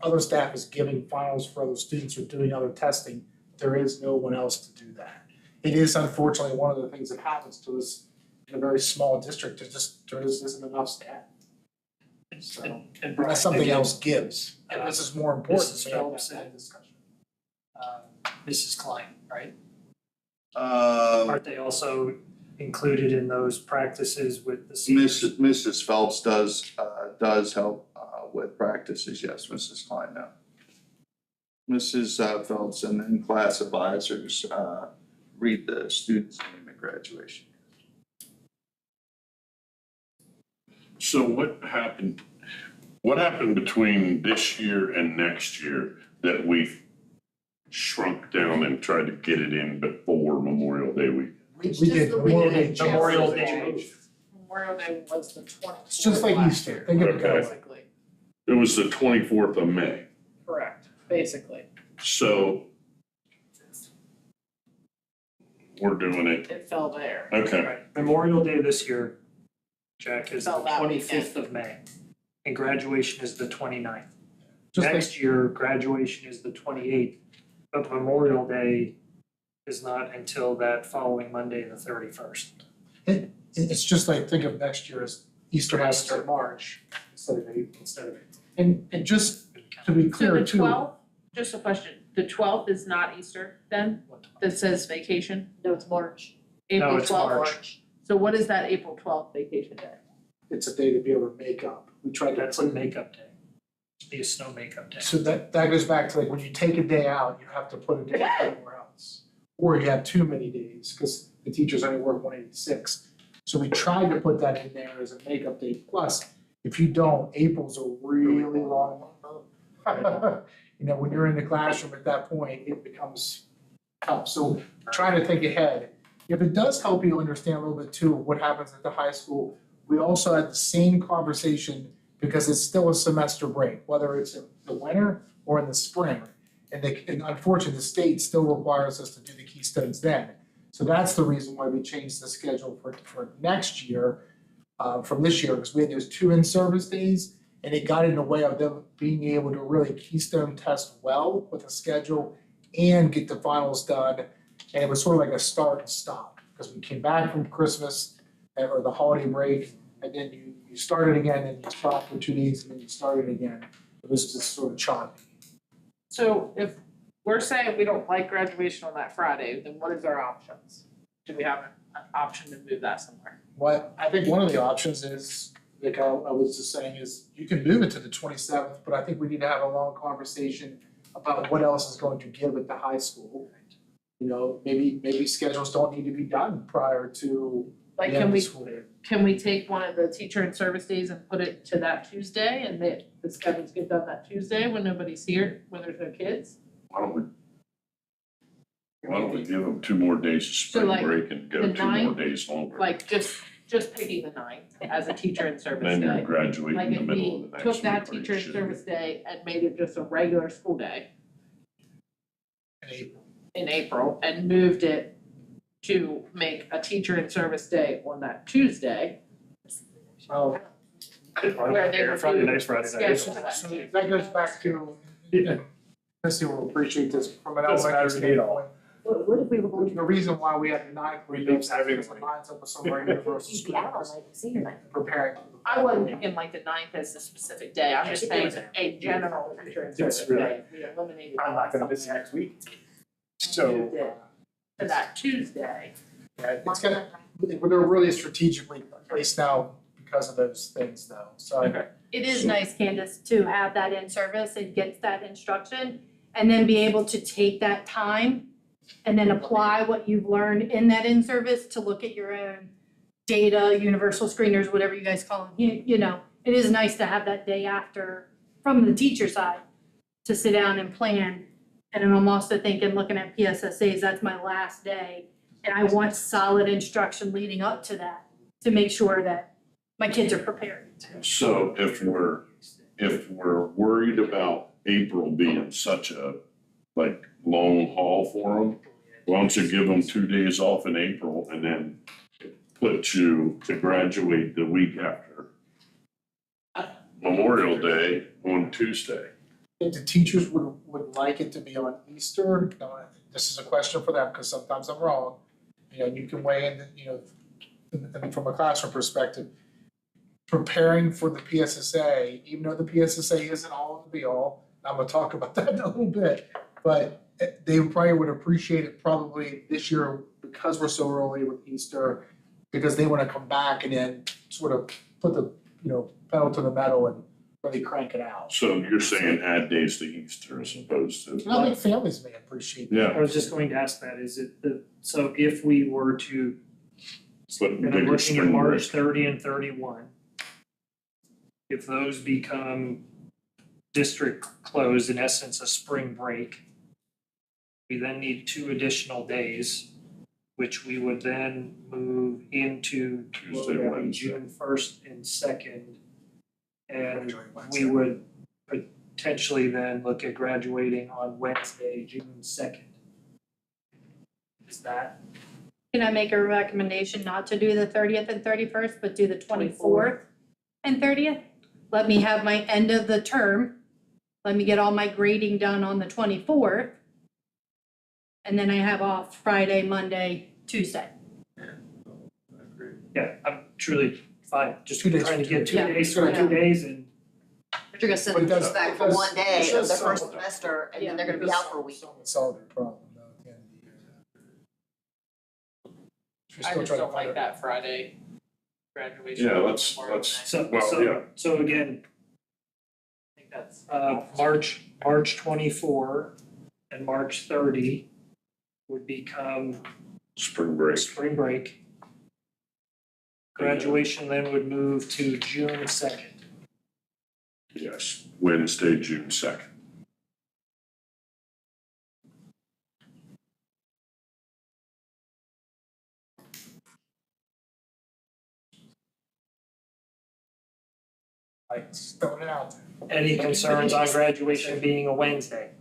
other staff is giving finals for other students or doing other testing, there is no one else to do that. It is unfortunately one of the things that happens to us in a very small district, there just isn't enough staff. So, And Brian, unless something again, else gives, and this is more important, Mrs. we have Phelps that and- discussion. Mrs. Klein, right? Uh, Aren't they also included in those practices with the seniors? Mrs. Phelps does help with practices, yes, Mrs. Klein, no. Mrs. Phelps and then class advisors read the student's name at graduation. So what happened between this year and next year that we've shrunk down and tried to get it in before Memorial Day week? We It's did just the Memorial week Day. that Memorial changes. Day. Memorial Day was the 24th. It's just like last Easter, year, think of it that way. basically. It was the 24th of May. Correct, basically. So we're doing it, It fell there. okay. Right, Memorial Day this year, Jack, is the Fell that 25th of May, and graduation is the 29th. Just like- Next year, graduation is the 28th, but Memorial Day is not until that following Monday, the 31st. It's just like, think of next year as Easter happens in March instead of April. And just to be So clear the too, 12th, just a question, the 12th is not Easter then, that says vacation? No, it's March. April it's 12th? March. So what is that April 12th vacation day? it's a day to be able to make up. We tried to. That's a makeup day. It'd be a snow makeup day. So that goes back to like when you take a day out, you have to put a day somewhere else. Or you have too many days, because the teachers only work 186. So we tried to put that in there as a makeup day. Plus, if you don't, April's a really long month. You know, when you're in the classroom at that point, it becomes tough. So trying to think ahead. If it does help you understand a little bit too, what happens at the high school, we also had the same conversation because it's still a semester break, whether it's in the winter or in the spring. And unfortunately, the state still requires us to do the Keystones then. So that's the reason why we changed the schedule for next year, from this year, because we had those 2 in-service days, and it got in the way of them being able to really Keystone test well with a schedule and get the finals done. And it was sort of like a start and stop, because we came back from Christmas or the holiday break, and then you started again, and you stopped for 2 days, and then you started again. It was just sort of choppy. So if we're saying we don't like graduation on that Friday, then what is our options? Do we have an option to move that somewhere? What, I think one of the options is, like I was just saying, is you can move it to the 27th, but I think we need to have a long conversation about what else is going to give at the high school. You know, maybe schedules don't need to be done prior to Like, the end can of we, the school day. can we take one of the teacher and service days and put it to that Tuesday and the schedules get done that Tuesday when nobody's here, when there's no kids? Why don't we give them 2 more days of spring like, break and go the 2 more 9th, days longer? Like, just picking the 9th as a teacher and service Then you're day. graduating Like, in the if middle of we the next took week. that or you teacher and should. service day and made it just a regular school day In April. in April and moved it to make a teacher and service day on that Tuesday. Oh, Where they would Friday do night's Friday night. schedule that so Tuesday. that goes back to, Chrissy will appreciate this from an Doesn't elementary matter to me at all. standpoint. What if we were going The reason why we had the 9th was We don't because have it anything. lines up with some of our universal to be out on schools like senior night? preparing. I wasn't thinking like the 9th as a specific day, I'm just saying a general teacher and service It's really- day, we eliminated. I'm not gonna miss something next week. and So, moved it to that Tuesday. Yeah, it's gonna, they're really strategically placed now because of those things though, so. It is nice, Candace, to have that in service and get that instruction and then be able to take that time and then apply what you've learned in that in service to look at your own data, universal screeners, whatever you guys call them. You know, it is nice to have that day after from the teacher side to sit down and plan. And then I'm also thinking, looking at PSSAs, that's my last day. And I want solid instruction leading up to that to make sure that my kids are prepared. So if we're worried about April being such a long haul for them, why don't you give them 2 days off in April and then put you to graduate the week after Memorial Day on Tuesday. If the teachers would like it to be on Easter, this is a question for them, because sometimes I'm wrong. You know, you can weigh in, you know, from a classroom perspective. Preparing for the PSSA, even though the PSSA isn't all the be all, I'm gonna talk about that in a little bit. But they probably would appreciate it probably this year because we're so early with Easter, because they wanna come back and then sort of put the, you know, pedal to the metal and really crank it out. So you're saying add days to Easter as opposed to, And I think families may appreciate that. yeah, I was just going to ask that, is it so if we were to, but and I'm bigger looking at spring March break. 30 and 31. If those become district closed, in essence, a spring break, we then need 2 additional days, which we would then move into what would Tuesday, that be, Wednesday. June 1st and 2nd. And Graduate Wednesday. we would potentially then look at graduating on Wednesday, June 2nd. Is that? Can I make a recommendation not to do the 30th and 31st, but do the 24th and 30th? Let me have my end of the term. Let me get all my grading done on the 24th. And then I have off Friday, Monday, Tuesday. Yeah, I'm truly fine, just 2 days trying to for get 2 Yeah. days for 2 days and But you're gonna send But them that's- back for that's- one day that's of their so- first semester, and then they're gonna be out for a week. Solve their problem though at the end of the year. Should we I still just try to don't find like it? that Friday graduation. Yeah, let's- Memorial let's- Day. so, Well, yeah. so again, I think that's. March 24 and March 30 would become Spring break. spring break. Graduation then would move to June 2nd. Yes, Wednesday, June 2nd. Like, just throwing it out there. Any concerns on graduation being a Wednesday?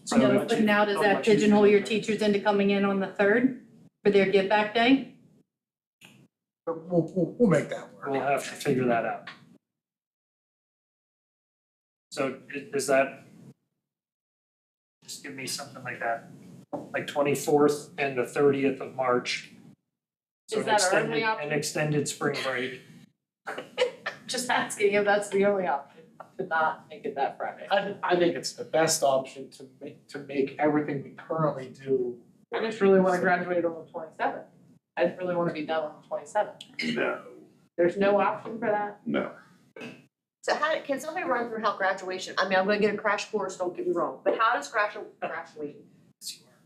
So but now does that pigeonhole your teachers into coming in on the 3rd for their give back day? But we'll make that work. We'll have to figure that out. So is that, just give me something like that, like 24th and the 30th of March. So Is an that our only extended, option? an extended spring break. Just asking if that's the only option, to not make it that Friday. I think it's the best option to make everything we currently do. I just really wanna graduate on the 27th. I just really wanna be done on the 27th. No, There's no option for that? no. So how, can somebody run through how graduation, I mean, I'm gonna get a crash course, don't get me wrong, but how does graduation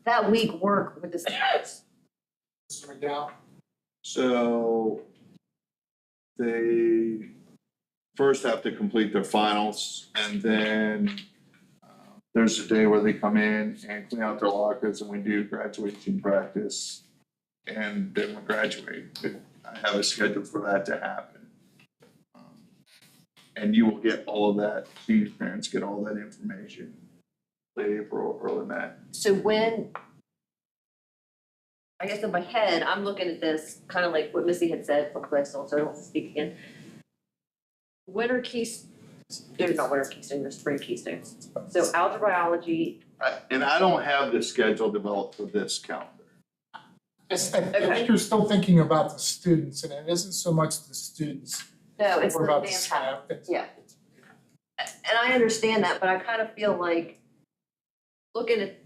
that week work with the students? Mr. McDowell? So they first have to complete their finals, and then there's a day where they come in and clean out their lockers, and we do graduation practice, and then we graduate. I have a schedule for that to happen. And you will get all of that, these parents get all that information late April, early May. So when, I guess in my head, I'm looking at this, kind of like what Missy had said from Bristol, so I don't want to speak again. Winter keys, they're not winter keystones, they're spring keystones. So algebra, biology, And I don't have the schedule developed for this calendar. I think you're still thinking about the students, and it isn't so much the students. no, it's the More about the dance pattern. staff. It's- Yeah. And I understand that, but I kind of feel like, looking at,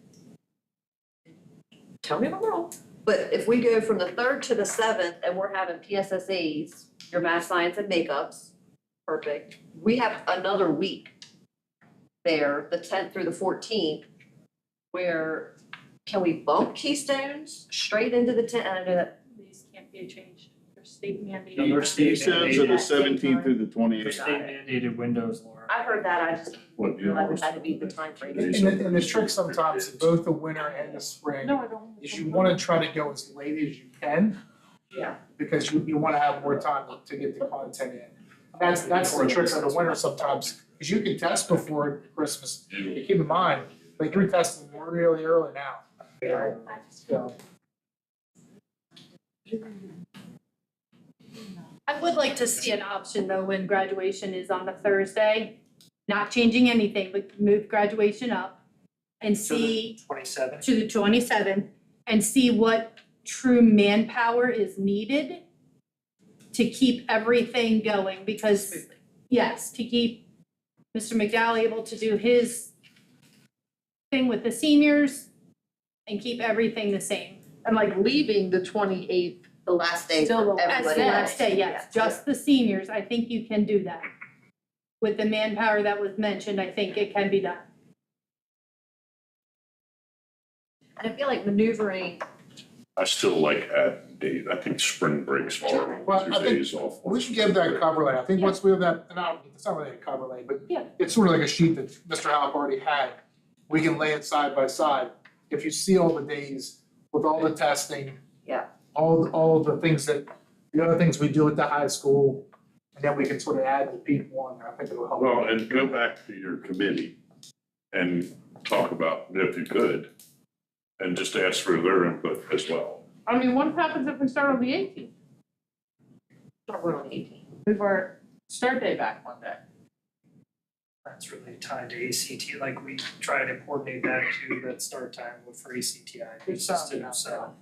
tell me if I'm wrong, but if we go from the 3rd to the 7th and we're having PSSAs, your math, science, and makeups, perfect. We have another week there, the 10th through the 14th, where can we bump keystones straight into the 10th? I know that, These can't be changed, they're state mandated. No, they're state Easterns are the 17th through the The 28th. state mandated windows, Laura. I heard that, I just What, you realized it had to be the time frame. And the trick sometimes, in both the winter and the spring, No, I don't. is you wanna try to go as late as you can. Yeah. Because you wanna have more time to get the content in. That's the trick of the winter sometimes, cause you can test before Christmas. Keep in mind, like you're testing really early now. So, I would like to see an option though, when graduation is on a Thursday, not changing anything, but move graduation up and see 27th. to the 27th and see what true manpower is needed to keep everything going, because, yes, to keep Mr. McDowell able to do his thing with the seniors and keep everything the same. And like leaving the 28th, The last day Still for the last As everybody the else. last day, yes, just the seniors, I think you can do that. With the manpower that was mentioned, I think it can be done. And I feel like maneuvering, I still like adding days. I think spring break's hard, Well, I 2 think days off. we should give that cover letter. I think once we have that, and it's not really a cover letter, but Yeah. it's sort of like a sheet that Mr. Halp already had. We can lay it side by side. If you see all the days with all the testing. Yeah. All the things the other things we do at the high school, and then we can sort of add the people on there. I think it'll help. Well, and go back to your committee and talk about, if you could, and just ask for their input as well. I mean, what happens if we start on the 18th? not we're on the 18th. Move our start day back one day. That's really tied to ACT, like we try to coordinate that to that start time for ACTI. It's just didn't so.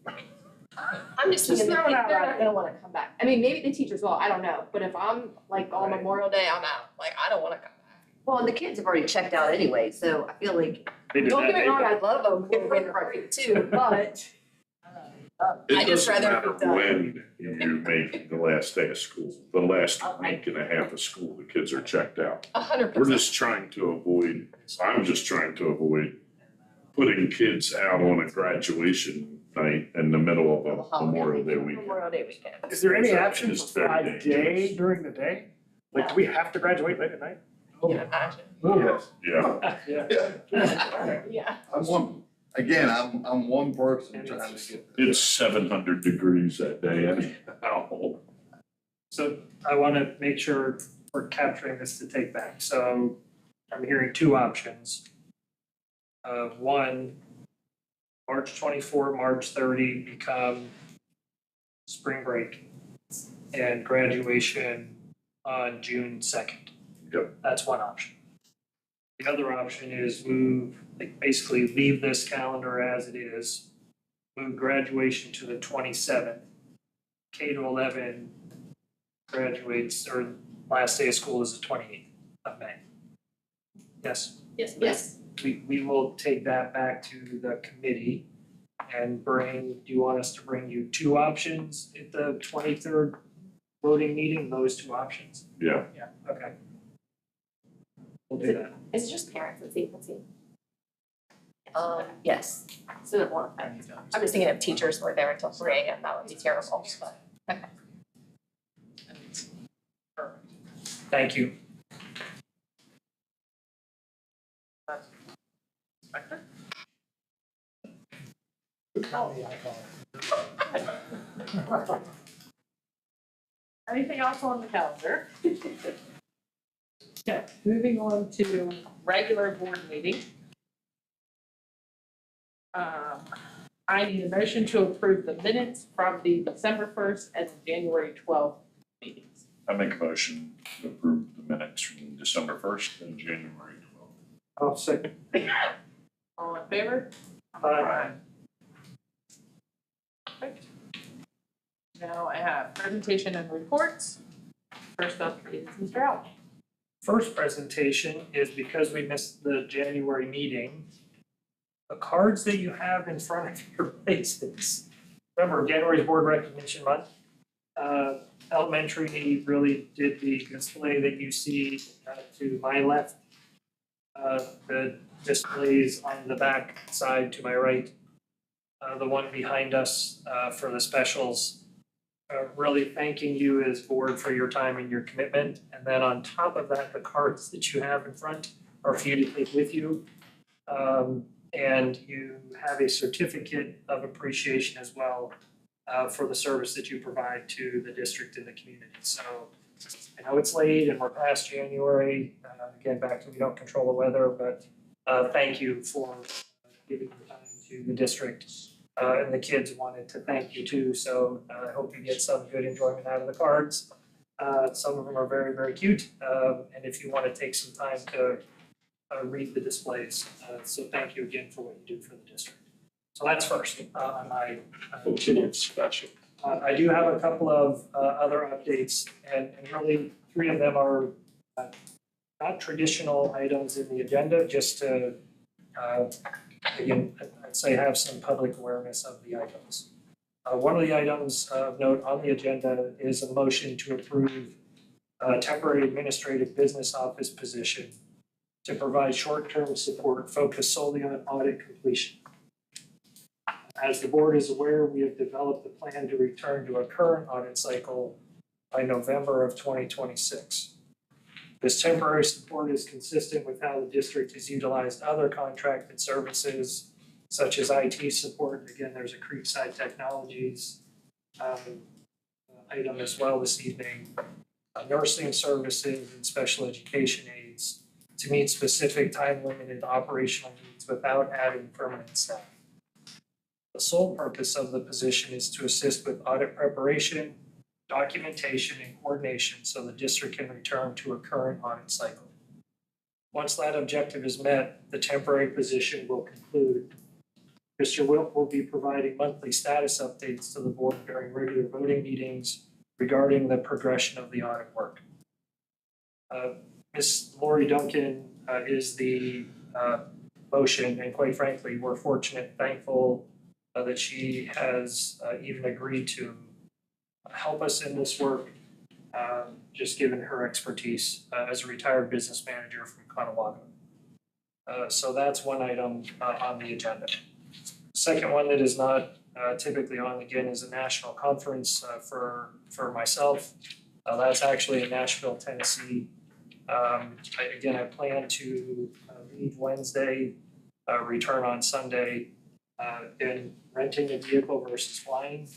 I'm just thinking, Just if throw it out they're right not gonna wanna come back, I mean, maybe the teachers will, I don't know, but if I'm like on Right. Memorial Day, I'm out, like, I don't wanna come back. Well, and the kids have already checked out anyway, so I feel like, They did Don't that get me wrong, makeup. I love a good winter break too, but It I just doesn't rather matter be done. when you make the last day of school, the last week and a half of school, the kids are checked out. 100%. We're just trying to avoid, I'm just trying to avoid putting kids out on a graduation night in the middle of a Memorial Day weekend. Memorial Day weekend. Is there any It's option just for very 5 day dangerous. during the day? Like, do we have to graduate late at night? Can you imagine? Yes. Yeah, Yeah. I'm I'm one person trying to get this. it's 700 degrees that day anyhow. So I wanna make sure we're capturing this to take back, so I'm hearing two options. One, March 24, March 30 become spring break and graduation on June 2nd. Yep. That's one option. The other option is move, like basically leave this calendar as it is, move graduation to the 27th. K to 11 graduates, or last day of school is the 28th of May. Yes? Yes, Yes. We will take that back to the committee and bring, do you want us to bring you two options at the 23rd voting meeting, those two options? Yeah, Yeah, okay. We'll do that. Is it just parents and vacancy? yes. So that one, I'm just thinking if teachers were there until 3 AM, that would be terrible, but, okay. Thank you. Anything else on the calendar? Okay, moving on to regular board meeting. I need a motion to approve the minutes from the December 1st and January 12th meetings. I make a motion to approve the minutes from December 1st and January 12th. I'll second. All in favor? Aye. Perfect. Now I have presentation and reports. First up is Mr. Al. First presentation is because we missed the January meeting. The cards that you have in front of your places. Remember, January's Board Recognition Month. Elementary really did the display that you see to my left. The displays on the back side to my right. The one behind us for the specials. Really thanking you as board for your time and your commitment. And then on top of that, the cards that you have in front are for you to take with you. And you have a certificate of appreciation as well for the service that you provide to the district and the community. So I know it's late and we're past January. Again, back to we don't control the weather, but thank you for giving the time to the district. And the kids wanted to thank you too, so I hope you get some good enjoyment out of the cards. Some of them are very, very cute, and if you want to take some time to read the displays. So thank you again for what you do for the district. So that's first on my. It's special. I do have a couple of other updates, and really 3 of them are not traditional items in the agenda, just to, again, I'd say have some public awareness of the items. One of the items of note on the agenda is a motion to approve a temporary administrative business office position to provide short-term support focused solely on audit completion. As the board is aware, we have developed a plan to return to a current audit cycle by November of 2026. This temporary support is consistent with how the district has utilized other contracted services such as IT support. Again, there's a Creekside Technologies item as well this evening, nursing services and special education aids to meet specific time-limited operational needs without adding permanent staff. The sole purpose of the position is to assist with audit preparation, documentation, and coordination so the district can return to a current audit cycle. Once that objective is met, the temporary position will conclude. Mr. Wilk will be providing monthly status updates to the board during regular voting meetings regarding the progression of the audit work. Ms. Lori Duncan is the motion, and quite frankly, we're fortunate and thankful that she has even agreed to help us in this work, just given her expertise as a retired business manager from Conewago. So that's one item on the agenda. Second one that is not typically on again is a national conference for myself. That's actually in Nashville, Tennessee. I plan to leave Wednesday, return on Sunday. In renting a vehicle versus flying,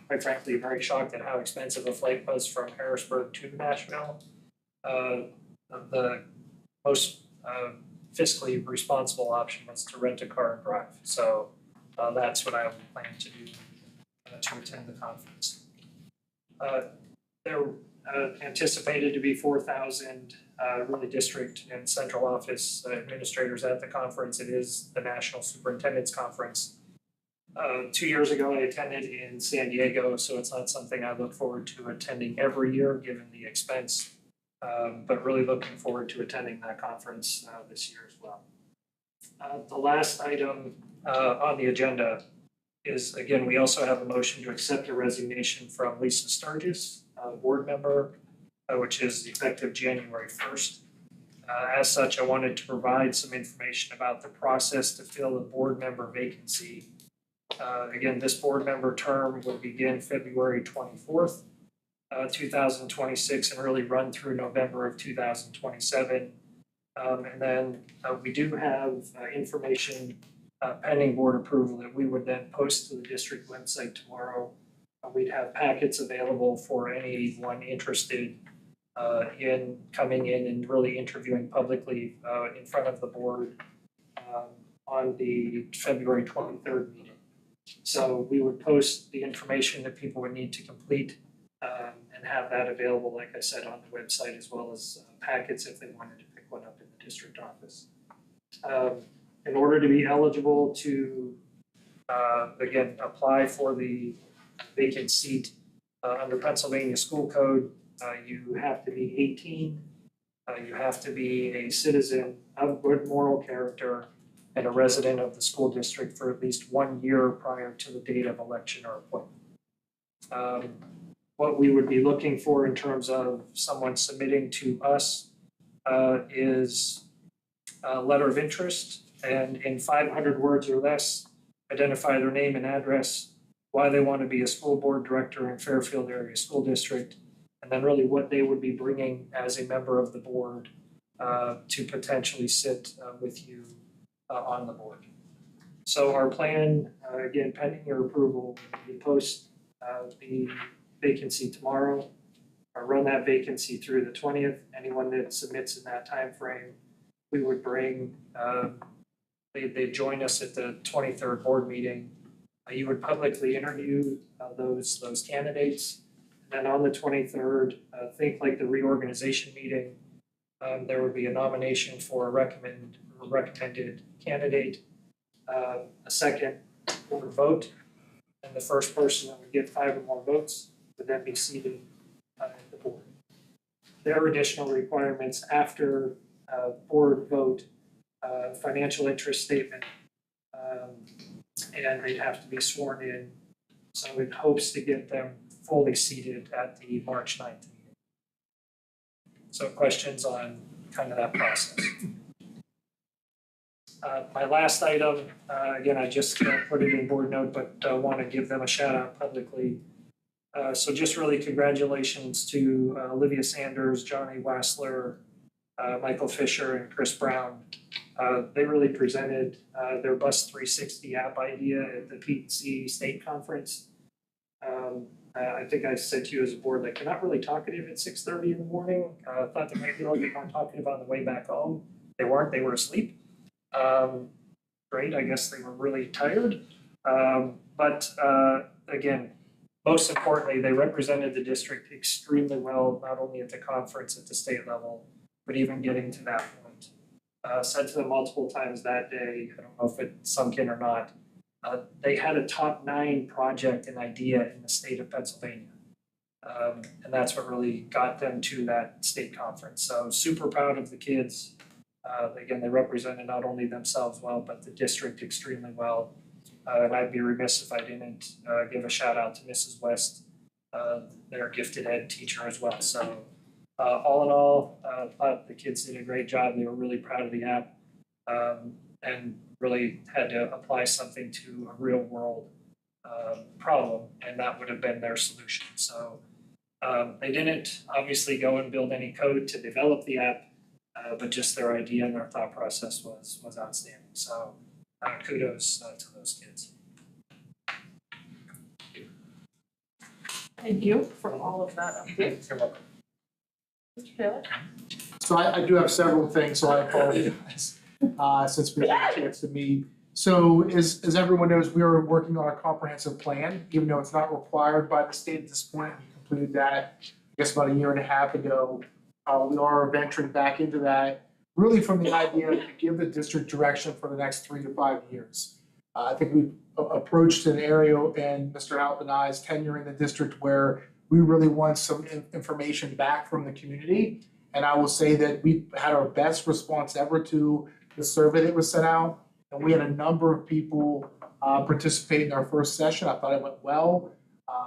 quite frankly, very shocked at how expensive a flight was from Harrisburg to Nashville. The most fiscally responsible option was to rent a car and drive. So that's what I plan to do to attend the conference. There anticipated to be 4,000 really district and central office administrators at the conference. It is the National Superintendent's Conference. 2 years ago, I attended in San Diego, so it's not something I look forward to attending every year, given the expense, but really looking forward to attending that conference this year as well. The last item on the agenda is, again, we also have a motion to accept a resignation from Lisa Sturgis, board member, which is effective January 1st. As such, I wanted to provide some information about the process to fill a board member vacancy. Again, this board member term will begin February 24th, 2026, and really run through November of 2027. And then we do have information pending board approval that we would then post to the district website tomorrow. We'd have packets available for anyone interested in coming in and really interviewing publicly in front of the board on the February 23rd meeting. So we would post the information that people would need to complete and have that available, like I said, on the website, as well as packets if they wanted to pick one up in the district office. In order to be eligible to, again, apply for the vacant seat under Pennsylvania School Code, you have to be 18, you have to be a citizen of good moral character and a resident of the school district for at least 1 year prior to the date of election or appointment. What we would be looking for in terms of someone submitting to us is a letter of interest, and in 500 words or less, identify their name and address, why they want to be a school board director in Fairfield Area School District, and then really what they would be bringing as a member of the board to potentially sit with you on the board. So our plan, again, pending your approval, we post the vacancy tomorrow, run that vacancy through the 20th. Anyone that submits in that time frame, we would bring they join us at the 23rd board meeting. You would publicly interview those candidates. And then on the 23rd, think like the reorganization meeting, there would be a nomination for a recommended candidate, a second board vote, and the first person that would get 5 or more votes would then be seated at the board. There are additional requirements after board vote, financial interest statement, and they'd have to be sworn in. So it hopes to get them fully seated at the March 9th meeting. So questions on kind of that process? My last item, again, I just put it in board note, but want to give them a shout out publicly. So just really congratulations to Olivia Sanders, Johnny Wassler, Michael Fisher, and Chris Brown. They really presented their Bus 360 app idea at the PNC State Conference. I think I said to you as a board, like, they're not really talkative at 6:30 in the morning. Thought they might be a little bit more talkative on the way back home. They weren't, they were asleep. Great, I guess they were really tired. But again, most importantly, they represented the district extremely well, not only at the conference at the state level, but even getting to that point. Said to them multiple times that day, I don't know if it sunk in or not, they had a top 9 project and idea in the state of Pennsylvania. And that's what really got them to that state conference. So super proud of the kids. Again, they represented not only themselves well, but the district extremely well. And I'd be remiss if I didn't give a shout out to Mrs. West, their gifted ed teacher as well. So all in all, thought the kids did a great job. They were really proud of the app, and really had to apply something to a real world problem, and that would have been their solution. So they didn't obviously go and build any code to develop the app, but just their idea and their thought process was outstanding. So kudos to those kids. Thank you for all of that update. You're welcome. Mr. Taylor? So I do have several things, so I apologize, since we had a chance to meet. So as everyone knows, we are working on a comprehensive plan, even though it's not required by the state at this point. We completed that, I guess, about 1.5 years ago. We are venturing back into that, really from the idea to give the district direction for the next 3 to 5 years. I think we've approached an area in Mr. Halp and I's tenure in the district where we really want some information back from the community. And I will say that we had our best response ever to the survey that was sent out. And we had a number of people participate in our first session. I thought it went well.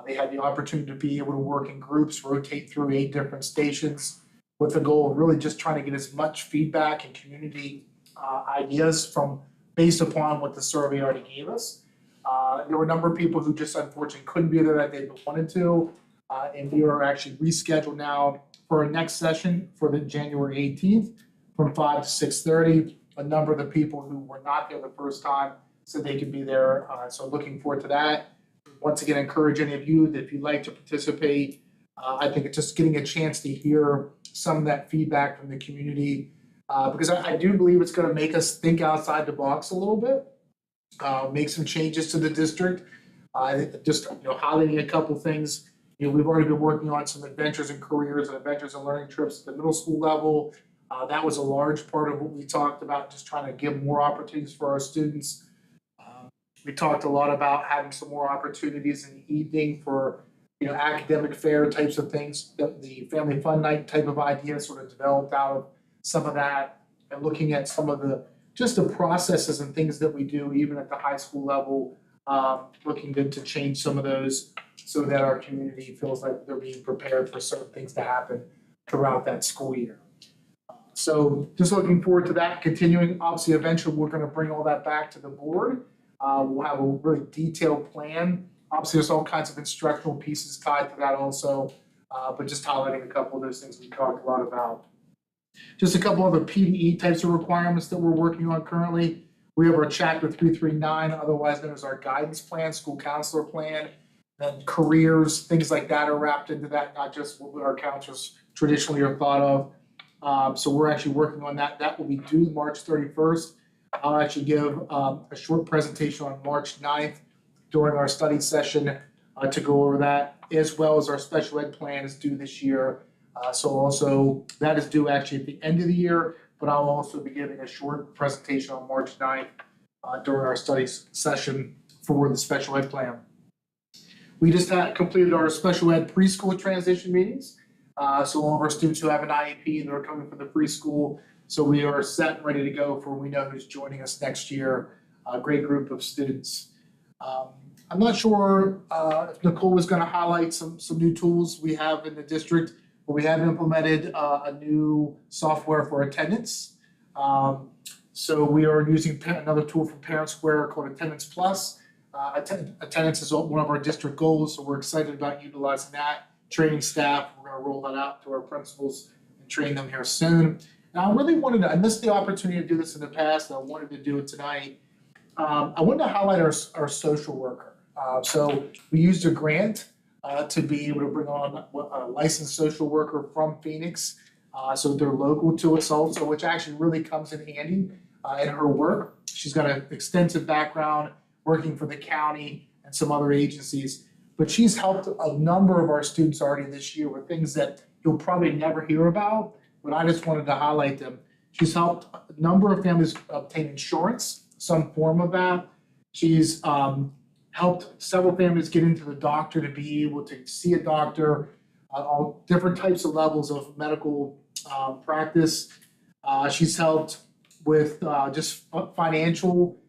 They had the opportunity to be able to work in groups, rotate through 8 different stations with the goal of really just trying to get as much feedback and community ideas from based upon what the survey already gave us. There were a number of people who just unfortunately couldn't be there that day but wanted to. And we are actually rescheduled now for our next session for the January 18th from 5 to 6:30. A number of the people who were not there the first time said they could be there. So looking forward to that. Once again, encourage any of you that if you'd like to participate, I think it's just getting a chance to hear some of that feedback from the community. Because I do believe it's going to make us think outside the box a little bit, make some changes to the district. Just highlighting a couple things. We've already been working on some adventures and careers and adventures and learning trips at the middle school level. That was a large part of what we talked about, just trying to give more opportunities for our students. We talked a lot about having some more opportunities in the evening for academic fair types of things. The family fun night type of idea sort of developed out of some of that, and looking at some of the processes and things that we do even at the high school level, looking to change some of those so that our community feels like they're being prepared for certain things to happen throughout that school year. So just looking forward to that, continuing. Obviously, eventually we're going to bring all that back to the board. We'll have a really detailed plan. Obviously, there's all kinds of instructional pieces tied to that also, but just highlighting a couple of those things we talked a lot about. Just a couple other PDE types of requirements that we're working on currently. We have our Chapter 339, otherwise known as our guidance plan, school counselor plan, then careers, things like that are wrapped into that, not just what our counselors traditionally are thought of. So we're actually working on that. That will be due March 31st. I'll actually give a short presentation on March 9th during our study session to go over that, as well as our special ed plan is due this year. So also, that is due actually at the end of the year, but I'll also be giving a short presentation on March 9th during our studies session for the special ed plan. We just completed our special ed preschool transition meetings. So all of our students who have an IEP, they're coming from the preschool. So we are set and ready to go for we know who's joining us next year. A great group of students. I'm not sure if Nicole was going to highlight some new tools we have in the district, but we have implemented a new software for attendance. So we are using another tool from Parent Square called Attendance Plus. Attendance is one of our district goals, so we're excited about utilizing that. Training staff, we're going to roll that out to our principals and train them here soon. And I missed the opportunity to do this in the past, and I wanted to do it tonight. I wanted to highlight our social worker. So we used a grant to be able to bring on a licensed social worker from Phoenix. So they're local to us also, which actually really comes in handy in her work. She's got an extensive background working for the county and some other agencies. But she's helped a number of our students already this year with things that you'll probably never hear about, but I just wanted to highlight them. She's helped a number of families obtain insurance, some form of that. She's helped several families get into the doctor to be able to see a doctor, all different types of levels of medical practice. She's helped with just financial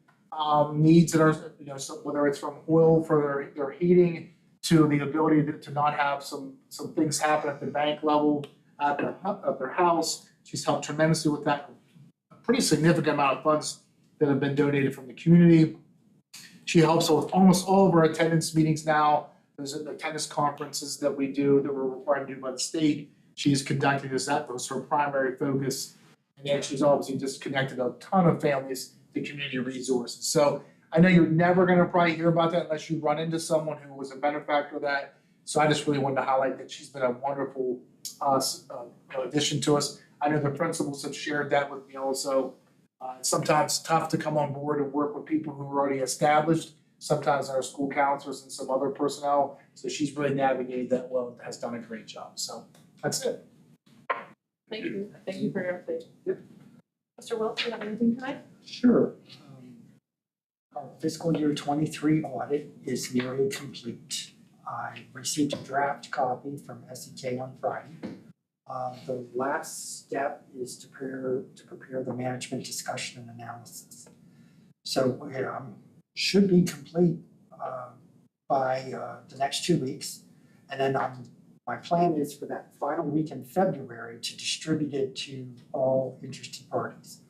needs that are, so whether it's from oil for their heating to the ability to not have some things happen at the bank level at their house. She's helped tremendously with that. A pretty significant amount of funds that have been donated from the community. She helps with almost all of our attendance meetings now. There's attendance conferences that we do that we're required to do by the state. She's conducting this. That was her primary focus. And then she's obviously just connected a ton of families to community resources. So I know you're never going to probably hear about that unless you run into someone who was a benefactor of that. So I just really wanted to highlight that she's been a wonderful addition to us. I know the principals have shared that with me also. It's sometimes tough to come on board and work with people who are already established, sometimes our school counselors and some other personnel. So she's really navigated that well and has done a great job. So that's it. Thank you for your update. Mr. Wilk, do you have anything tonight? Sure. Our fiscal year 23 audit is nearly complete. I received a draft copy from SEK on Friday. The last step is to prepare the management discussion and analysis. So should be complete by the next 2 weeks. And then my plan is for that final week in February to distribute it to all interested parties.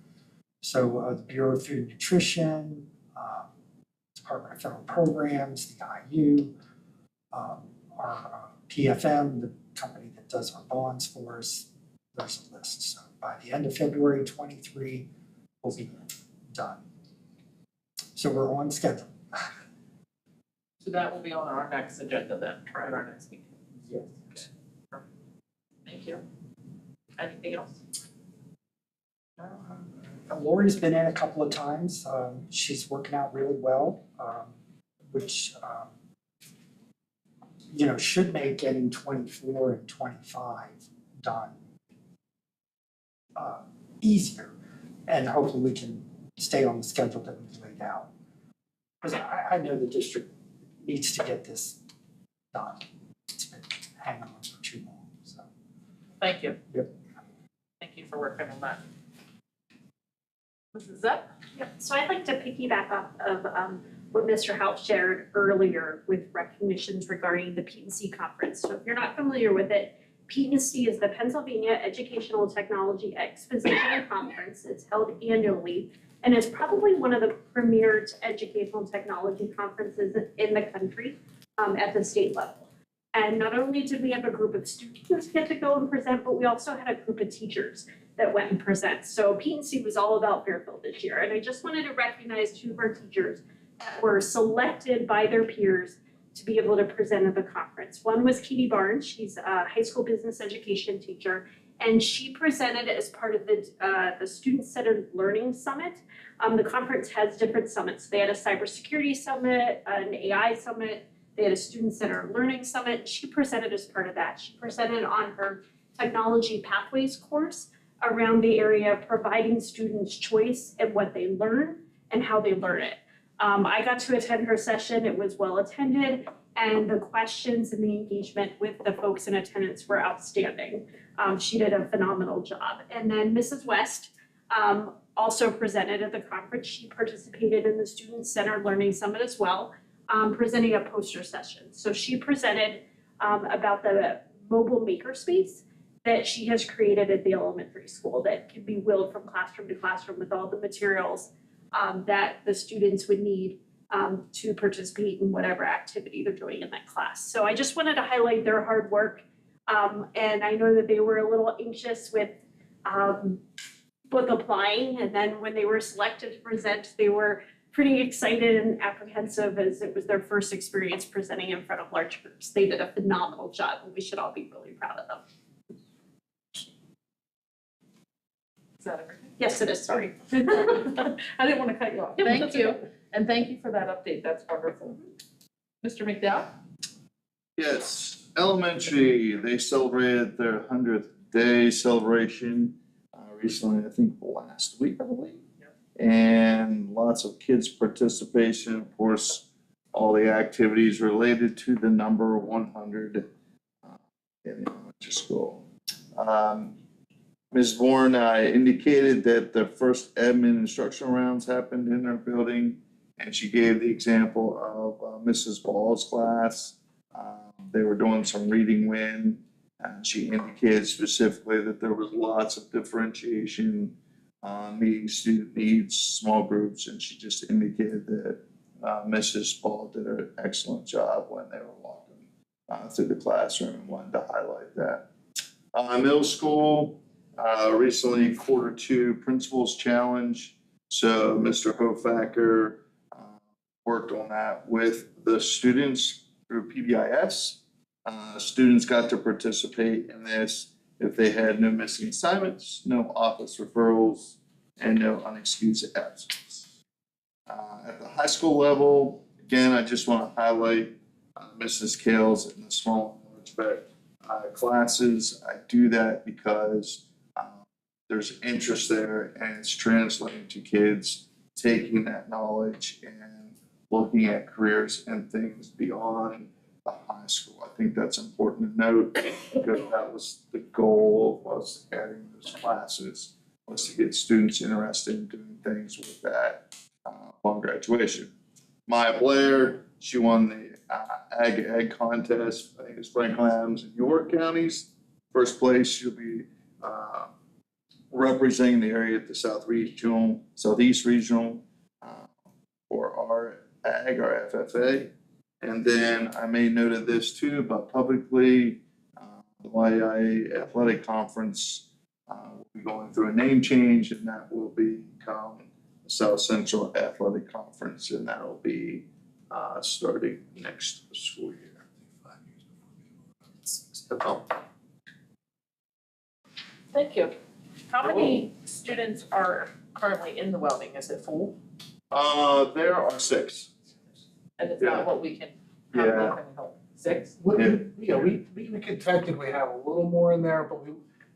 So the Bureau of Food and Nutrition, Department of Federal Programs, the IU, our PFM, the company that does our bonds for us, there's a list. So by the end of February 23, we'll be done. So we're on schedule. So that will be on our next agenda then, right, our next meeting? Yes. Thank you. Anything else? Lori's been in a couple of times. She's working out really well, which should make getting 24 and 25 done easier, and hopefully we can stay on the schedule that we've laid out. Because I know the district needs to get this done. It's been hanging on for too long. So. Thank you. Yep. Thank you for working on that. Mrs. Zepp? Yep, so I'd like to piggyback off of what Mr. House shared earlier with recognitions regarding the P&C conference. So if you're not familiar with it, P&C is the Pennsylvania Educational Technology Exposition Conference. It's held annually, and it's probably one of the premier educational technology conferences in the country at the state level. And not only did we have a group of students get to go and present, but we also had a group of teachers that went and present. So P&C was all about Fairfield this year. And I just wanted to recognize two of our teachers that were selected by their peers to be able to present at the conference. One was Katie Barnes, she's a high school business education teacher, and she presented as part of the Student-Centered Learning Summit. The conference has different summits. They had a cybersecurity summit, an AI summit, they had a Student-Centered Learning Summit. She presented as part of that. She presented on her Technology Pathways course around the area of providing students choice in what they learn and how they learn it. I got to attend her session, it was well attended, and the questions and the engagement with the folks in attendance were outstanding. She did a phenomenal job. And then Mrs. West also presented at the conference. She participated in the Student-Centered Learning Summit as well, presenting a poster session. So she presented about the mobile makerspace that she has created at the elementary school that can be wheeled from classroom to classroom with all the materials that the students would need to participate in whatever activity they're doing in that class. So I just wanted to highlight their hard work. And I know that they were a little anxious with applying, and then when they were selected to present, they were pretty excited and apprehensive as it was their first experience presenting in front of large groups. They did a phenomenal job, and we should all be really proud of them. Is that everything? Yes, it is, sorry. I didn't want to cut you off. Yeah, Thank that's you, okay. and thank you for that update, that's wonderful. Mr. McDowell? Yes, elementary, they celebrated their 100th day celebration recently, I think last week, I believe. And lots of kids' participation, of course, all the activities related to the number 100 in the elementary school. Ms. Bourne indicated that the first admin instructional rounds happened in our building, and she gave the example of Mrs. Ball's class. They were doing some reading when, and she indicated specifically that there was lots of differentiation meeting student needs, small groups, and she just indicated that Mrs. Ball did an excellent job when they were walking through the classroom and wanted to highlight that. Middle school, recently Q2 Principals Challenge. So Mr. Hofacker worked on that with the students through PBIS. Students got to participate in this if they had no missing assignments, no office referrals, and no unexcused absence. At the high school level, again, I just want to highlight Mrs. Kales in the small and large classes. I do that because there's interest there and it's translating to kids taking that knowledge and looking at careers and things beyond the high school. I think that's important to note because that was the goal of us adding those classes, was to get students interested in doing things with that upon graduation. Maya Blair, she won the Ag contest, I think it's Franklin Adams and York counties. First place, she'll be representing the area at the Southeast Regional for our Ag, our FFA. And then I made note of this too, but publicly, the YIA Athletic Conference will be going through a name change, and that will become the South Central Athletic Conference, and that will be starting next school year. Thank you. How many students are currently in the welding? Is it full? There are 6. And it's Yeah. not what we can have Yeah. left in help? 6? We could technically have a little more in there, but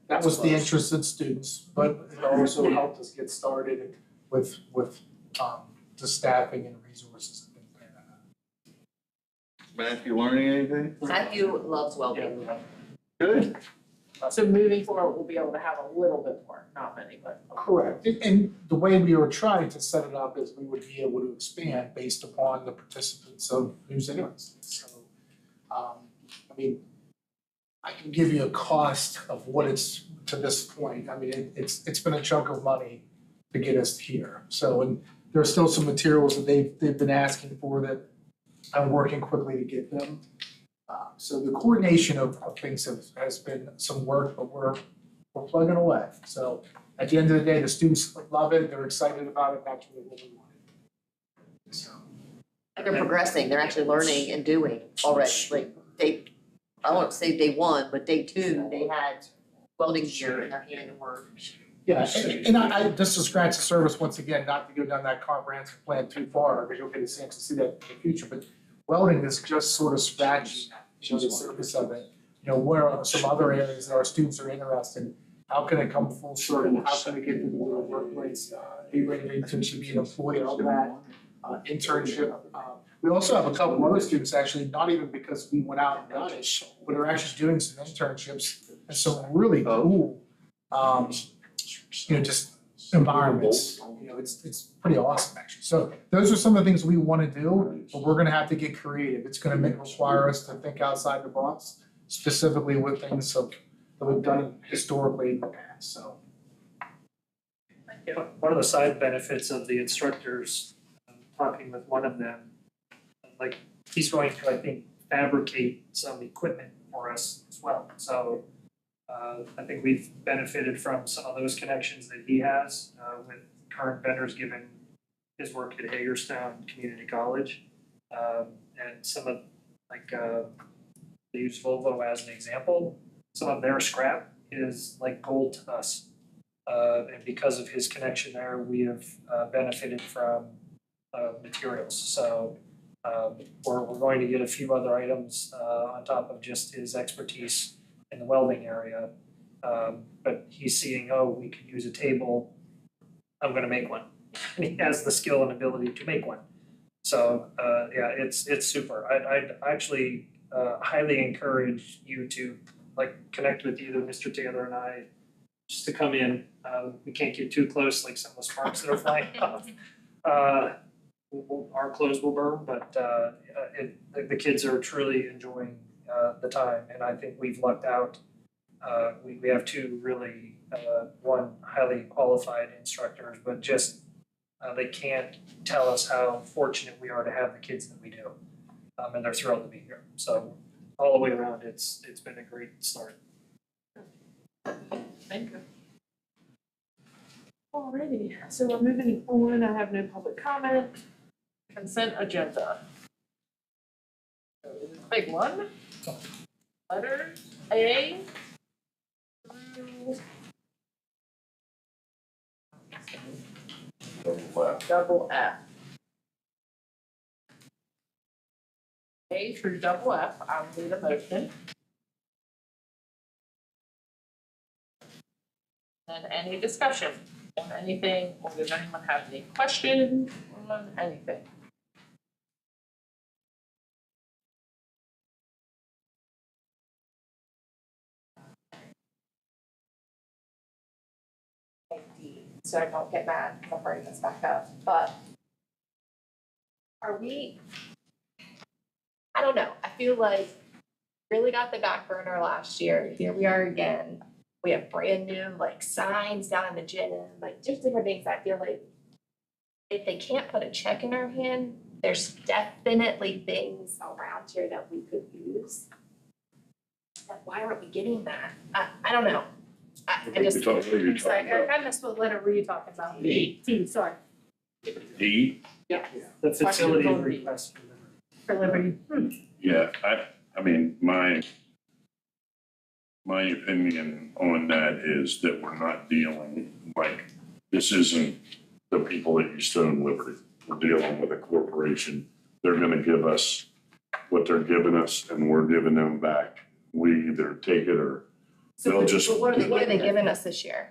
that was the interested students, but it also helped us get started with the staffing and resources and things like that. Matthew, learning anything? Matthew loves welding. Good. So moving forward, we'll be able to have a little bit more, not many, but. Correct, and the way we were trying to set it up is we would be able to expand based upon the participants of who's interested, so. I mean, I can give you a cost of what it's to this point, I mean, it's been a chunk of money to get us here. So, and there are still some materials that they've been asking for that I'm working quickly to get them. So the coordination of things has been some work, but we're plugging away. So at the end of the day, the students love it, they're excited about it, that's really what we wanted. So They're progressing, they're actually learning and doing already, like I won't say day one, but day two, they had welding gear in their hand and were. Yeah, and I just to scratch the surface once again, not to go down that comprehensive plan too far, because you'll get a chance to see that in the future, but welding is just sort of scratching the surface of it. You know, where are some other areas that our students are interested, how can it come full circle, how can we get to the workplace, be ready to be an employee of that, internship. We also have a couple of other students actually, not even because we went out and done it, but are actually doing some internships and some really cool, just environments. It's pretty awesome actually. So those are some of the things we wanna do, but we're gonna have to get creative. It's gonna require us to think outside the box, specifically with things that we've done historically in the past, so. One of the side benefits of the instructors, talking with one of them, like, he's going to, I think, fabricate some equipment for us as well. So, I think we've benefited from some of those connections that he has, with current vendors, given his work at Hagerstown Community College. And some of, like, they use Volvo as an example, some of their scrap is like gold to us. And because of his connection there, we have benefited from materials. So we're going to get a few other items on top of just his expertise in the welding area. But he's seeing, oh, we could use a table, I'm gonna make one. And he has the skill and ability to make one. So yeah, it's super. I'd actually highly encourage you to connect with either Mr. Taylor and I, just to come in. We can't get too close, like some of the sparks that are flying off. Our clothes will burn, but the kids are truly enjoying the time, and I think we've lucked out. We have two really, one highly qualified instructors, but just they can't tell us how fortunate we are to have the kids that we do, and they're thrilled to be here. So all the way around, it's been a great start. Thank you. Alrighty, so we're moving on, I have no public comment. Consent agenda. So this is big one. Letters A through double F. A through double F, I'll need a motion. And any discussion on anything, or does anyone have any questions on anything? So I don't get mad, because I'm bringing this back up, but are we, I don't know, I feel like really got the back burner last year, here we are again. We have brand new signs down in the gym, just different things. I feel like if they can't put a check in our hand, there's definitely things around here that we could use. And why aren't we getting that? I don't know. I just. I missed what letter were you talking about? D, sorry. D? Yeah. The facility Question. request. For Liberty. Yeah, I mean, my opinion on that is that we're not dealing, this isn't the people at Eastern Liberty. We're dealing with a corporation. They're gonna give us what they're giving us, and we're giving them back. We either take it or they'll just. But what are they giving us this year?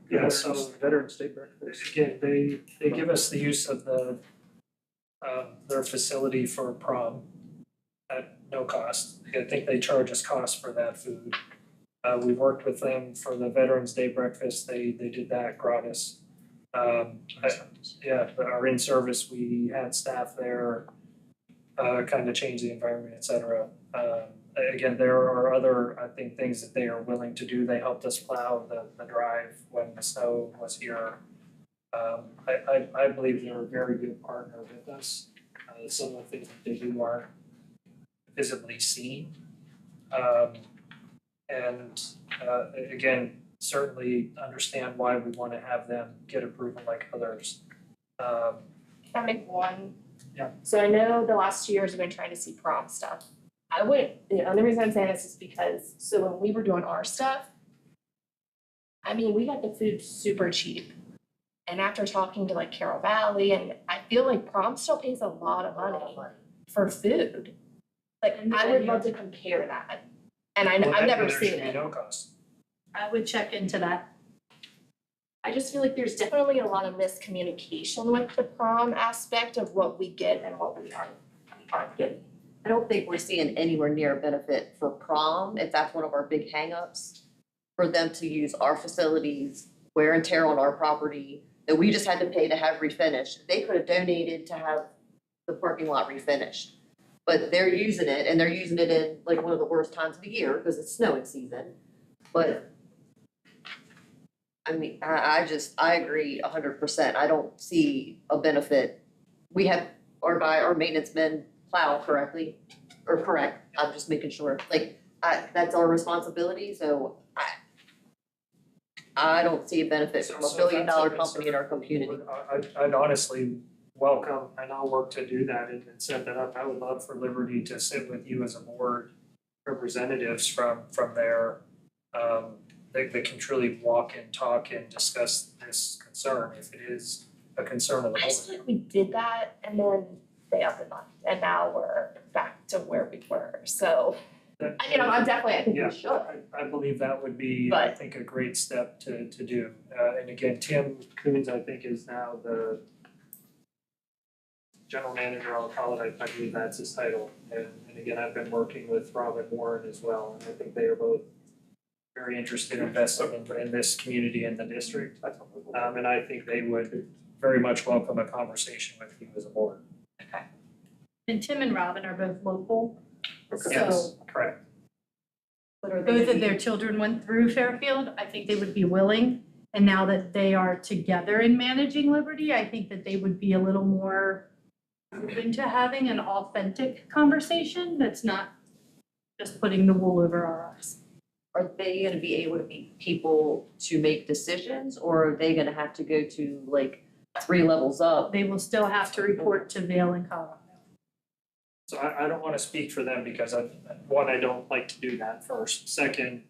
Yeah, so Veterans Day breakfast, again, they give us the use of their facility for prom at no cost. I think they charge us cost for that food. We worked with them for the Veterans Day breakfast, they did that gratis. Yeah, our in-service, we had staff there, kind of change the environment, et cetera. Again, there are other, I think, things that they are willing to do. They helped us plow the drive when the snow was here. I believe they're a very good partner with us. Some of the things that they do aren't visibly seen. And again, certainly understand why we want to have them get approval like others. Can I make one Yeah. So I know the last 2 years we've been trying to see prom stuff. The only reason I'm saying this is because, so when we were doing our stuff, I mean, we got the food super cheap. And after talking to like Carroll Valley, and I feel like prom still pays a lot of money for food. Like, I would love to compare that. And Well, I've then never there seen should be it. no cost. I would check into that. I just feel like there's definitely a lot of miscommunication with the prom aspect of what we get and what we aren't getting. I don't think we're seeing anywhere near a benefit for prom, if that's one of our big hangups. For them to use our facilities, wear and tear on our property, that we just had to pay to have refinished. They could have donated to have the parking lot refinished. But they're using it, and they're using it in like one of the worst times of the year, because it's snowing season. But I mean, I agree 100%. I don't see a benefit. We have our maintenance men plow correctly, or correct, I'm just making sure, like, that's our responsibility, so I don't see a benefit from a So if that's billion-dollar a company in our community. I'd honestly welcome, and I'll work to do that and set that up. I would love for Liberty to sit with you as a board, representatives from there, that can truly walk and talk and discuss this concern, if it is a concern of the I board. just feel like we did that and then they up and left, and now we're back to where we were, so. I mean, I'm definitely, I think Yeah. we should. I believe that would be, I But- think, a great step to do. And again, Tim Coons, I think, is now the general manager, I'll call it, I believe that's his title. And again, I've been working with Rob and Warren as well, and I think they are both very interested in investing in this community and the district. And I think they would very much welcome a conversation with you as a board. And Tim and Robin are both local, Yes, correct. But are they both gonna of be- their children went through Fairfield, I think they would be willing. And now that they are together in managing Liberty, I think that they would be a little more open to having an authentic conversation that's not just putting the wool over our eyes. Are they gonna be able to be people to make decisions, or are they gonna have to go to like 3 levels up? They will still have to report to Vail and Colorado. So I don't wanna speak for them because I don't like to do that first. Second,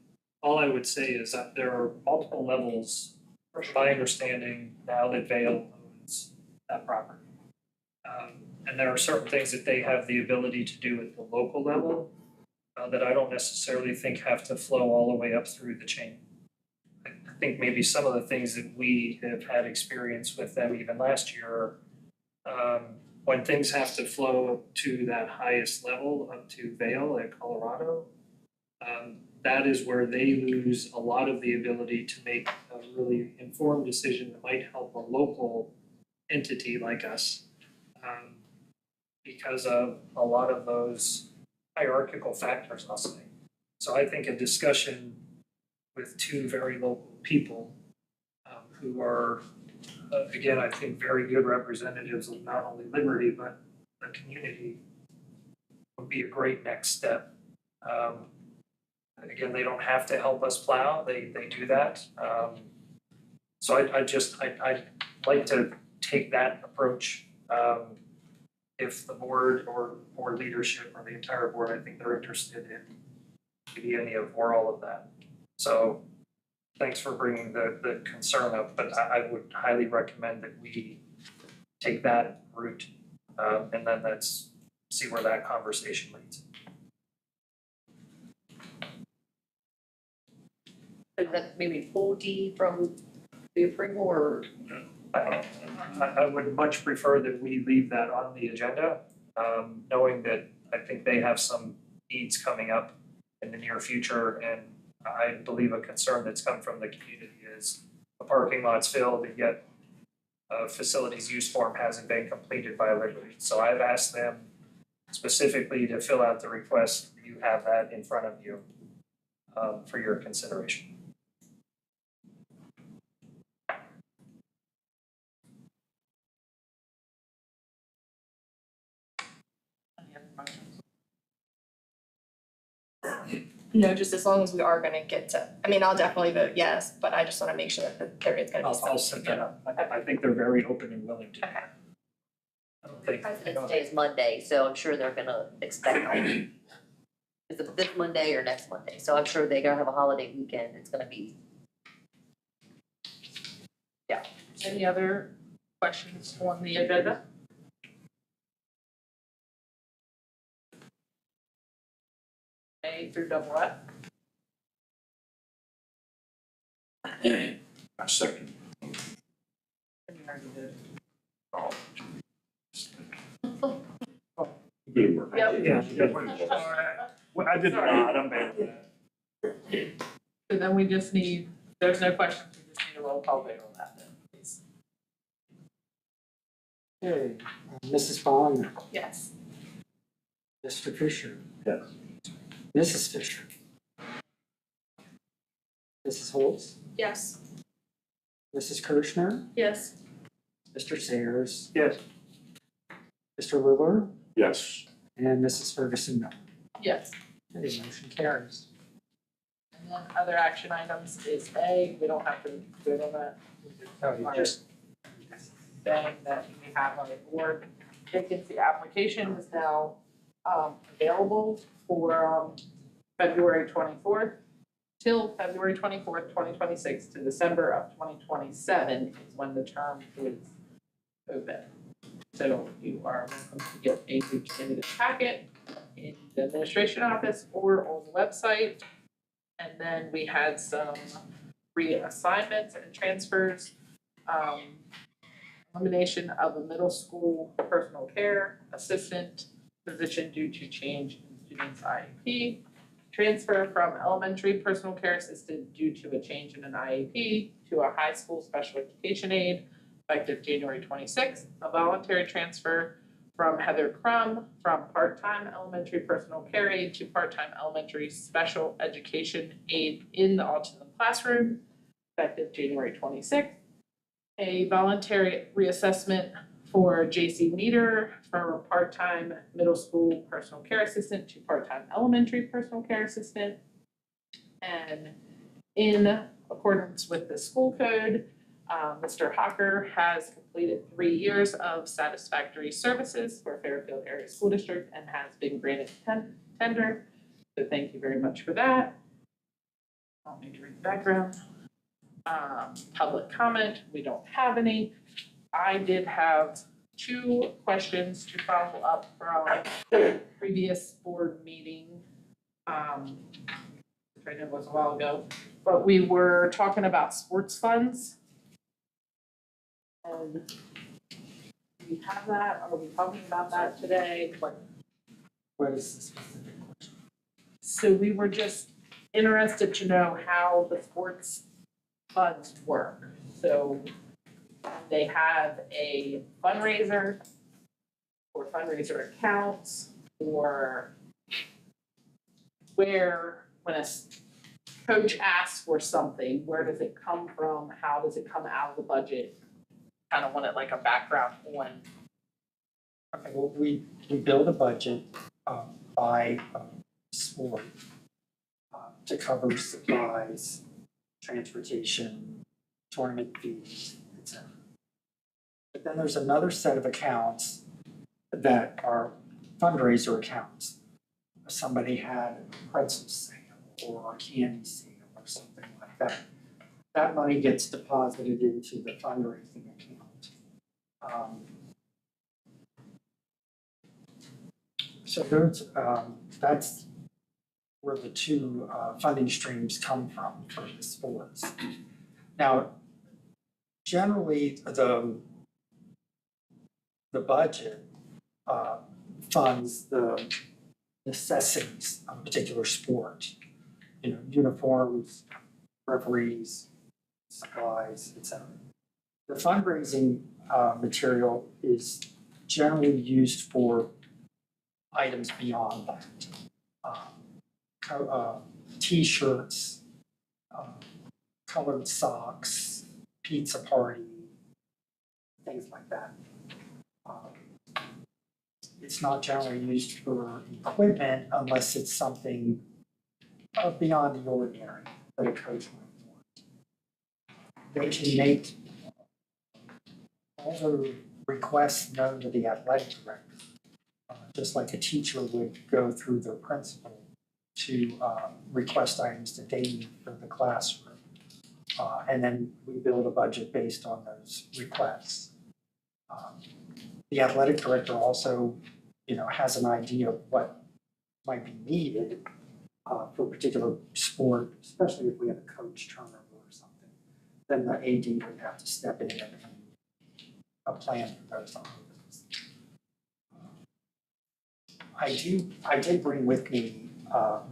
all I would say is that there are multiple levels, from my understanding, now that Vail owns that property. And there are certain things that they have the ability to do at the local level that I don't necessarily think have to flow all the way up through the chain. I think maybe some of the things that we have had experience with them even last year, when things have to flow to that highest level, up to Vail at Colorado, that is where they lose a lot of the ability to make a really informed decision that might help a local entity like us. Because of a lot of those hierarchical factors, I'll say. So I think a discussion with 2 very local people, who are, again, I think very good representatives of not only Liberty, but the community, would be a great next step. Again, they don't have to help us plow, they do that. So I'd like to take that approach. If the board or board leadership or the entire board, I think they're interested in maybe any of or all of that. So thanks for bringing the concern up, but I would highly recommend that we take that route, and then let's see where that conversation leads. Is that maybe pull D from the approval, or? I would much prefer that we leave that on the agenda, knowing that I think they have some needs coming up in the near future, and I believe a concern that's come from the community is the parking lot's filled, and yet facilities use form hasn't been completed by Liberty. So I've asked them specifically to fill out the request. You have that in front of you for your consideration. No, just as long as we are gonna get to, I mean, I'll definitely vote yes, but I just wanna make sure that there is gonna be some. I'll set that up. I think they're very open and willing to. Okay. I don't think. President's Day is Monday, so I'm sure they're gonna expect like, is it this Monday or next Monday? So I'm sure they're gonna have a holiday weekend, it's gonna be. Any other questions on the agenda? A through double F? I second. You already did. Oh. Good work. Yep. Yeah. Well, I did not, I'm bad at that. So then we just need, there's no questions, we just need a roll call vote on that then, please. Okay, Mrs. Bond, Yes. Mr. Fisher. Yes. Mrs. Fisher. Mrs. Holtz, Yes. Mrs. Kirschner, Yes. Mr. Sayers, Yes. Mr. Littler, Yes. and Mrs. Ferguson, no. Yes. Okay, motion carries. And then other action items is A, we don't have to vote on that. We No, you just, saying that we have on the board vacancy application is now available for February 24th till February 24th, 2026 to December of 2027 is when the term is open. So you are welcome to get a new candidate packet in the administration office or on the website. And then we had some reassignments and transfers. Elimination of a middle school personal care assistant position due to change in student's IEP. Transfer from elementary personal care assistant due to a change in an IEP to a high school special education aide effective January 26th. A voluntary transfer from Heather Crum from part-time elementary personal care aide to part-time elementary special education aide in the autism classroom effective January 26th. A voluntary reassessment for JC Meter from part-time middle school personal care assistant to part-time elementary personal care assistant. And in accordance with the school code, Mr. Hocker has completed 3 years of satisfactory services for Fairfield Area School District and has been granted tender. So thank you very much for that. I'll need to read the background. Public comment, we don't have any. I did have 2 questions to follow up from previous board meeting. Which I know was a while ago, but we were talking about sports funds. And do we have that? Are we talking about that today? what is the specific question? So we were just interested to know how the sports funds work. So they have a fundraiser or fundraiser accounts, or where when a coach asks for something, where does it come from? How does it come out of the budget? Kind of wanted like a background on. Okay, well, we build a budget by sport to cover supplies, transportation, tournament fees, etc. But then there's another set of accounts that are fundraiser accounts. If somebody had a pretzel sale or a candy sale or something like that, that money gets deposited into the fundraising account. So there's, that's where the 2 funding streams come from for the sports. Now, generally, the budget funds the necessities of a particular sport. You know, uniforms, referees, supplies, etc. The fundraising material is generally used for items beyond that. T-shirts, colored socks, pizza party, things like that. It's not generally used for equipment unless it's something beyond the ordinary that a coach might want. They can make other requests known to the athletic director. Just like a teacher would go through their principal to request items that they need for the classroom. And then we build a budget based on those requests. The athletic director also, has an idea of what might be needed for a particular sport, especially if we have a coach turnover or something. Then the AD would have to step in and a plan for those items. I did bring with me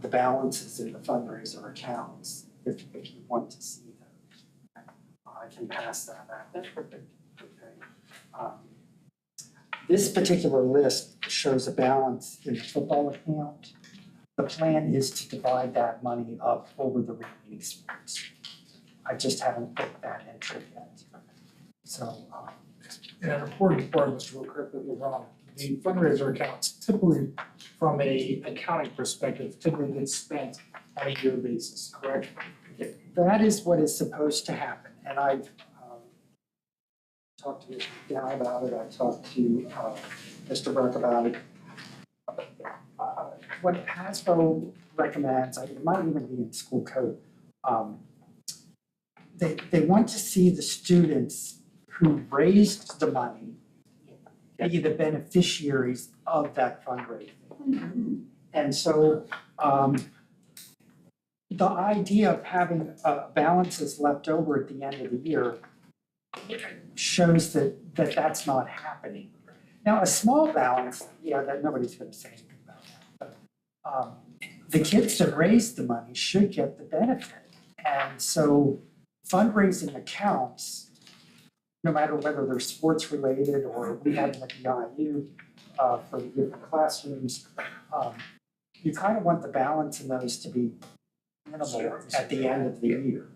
the balances in the fundraiser accounts, if you want to see them. I can pass that out. That's perfect. Okay. This particular list shows a balance in the football account. The plan is to divide that money up over the remaining sports. I just haven't put that entry yet. So, And an important part, Mr. Will, correct me if I'm wrong, the fundraiser accounts typically, from a accounting perspective, typically get spent on a year basis, correct? that is what is supposed to happen, and I've talked to Mr. Dow about it, I talked to Mr. Burke about it. What Hasbro recommends, it might even be in school code, they want to see the students who raised the money be the beneficiaries of that fundraising. And so the idea of having balances left over at the end of the year shows that that's not happening. Now, a small balance, that nobody's gonna say anything about that, but the kids that raised the money should get the benefit. And so fundraising accounts, no matter whether they're sports related or we have them at the IU for the different classrooms, you kind of want the balance in those to be minimal at the end of the year.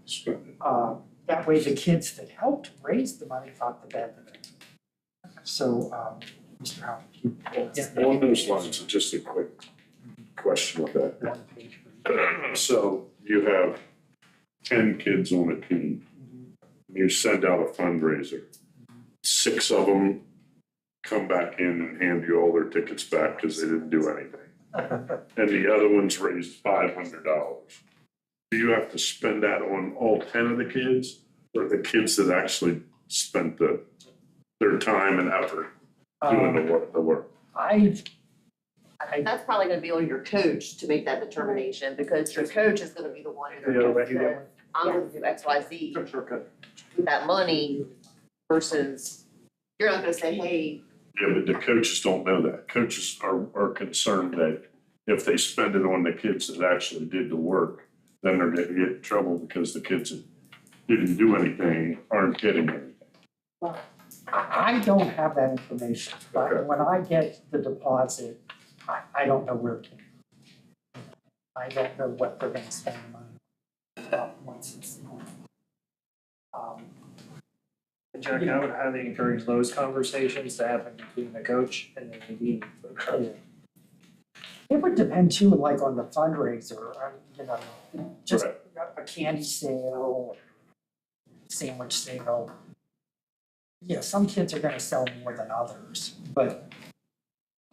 That way the kids that helped raise the money got the benefit. So, Mr. Howard, if you. On those lines, just a quick question with that. So you have 10 kids on a team. You send out a fundraiser. 6 of them come back in and hand you all their tickets back because they didn't do anything. And the other ones raised $500. Do you have to spend that on all 10 of the kids, or the kids that actually spent their time and effort doing the work? That's probably gonna be on your coach to make that determination, because your coach is gonna be the one who says, I'm gonna do X, Y, Z with that money versus, you're not gonna say, hey. Yeah, but the coaches don't know that. Coaches are concerned that if they spend it on the kids that actually did the work, then they're gonna get in trouble because the kids that didn't do anything aren't getting anything. I don't have that information, but Okay. when I get the deposit, I don't know where it came from. I don't know what they're gonna spend the money on once it's on. Jack, I would highly encourage those conversations to happen between the coach and the AD. It would depend too, like on the fundraiser, just Right. a candy sale, sandwich sale. Yeah, some kids are gonna sell more than others, but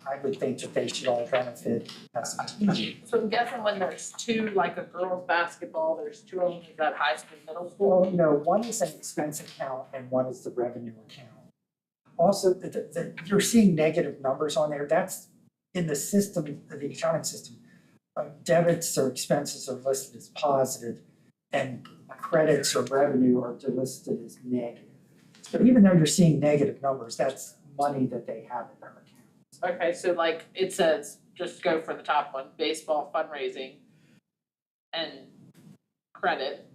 I would think that they should all benefit as a team. So I'm guessing when there's 2, like a girls' basketball, there's 2 of them, is that high school, middle school? Well, no, one is an expense account and one is the revenue account. Also, you're seeing negative numbers on there, that's in the system, the accounting system. Debits or expenses are listed as positive and credits or revenue are listed as negative. So even though you're seeing negative numbers, that's money that they have in their account. Okay, so like it says, just go for the top one, baseball fundraising and credit,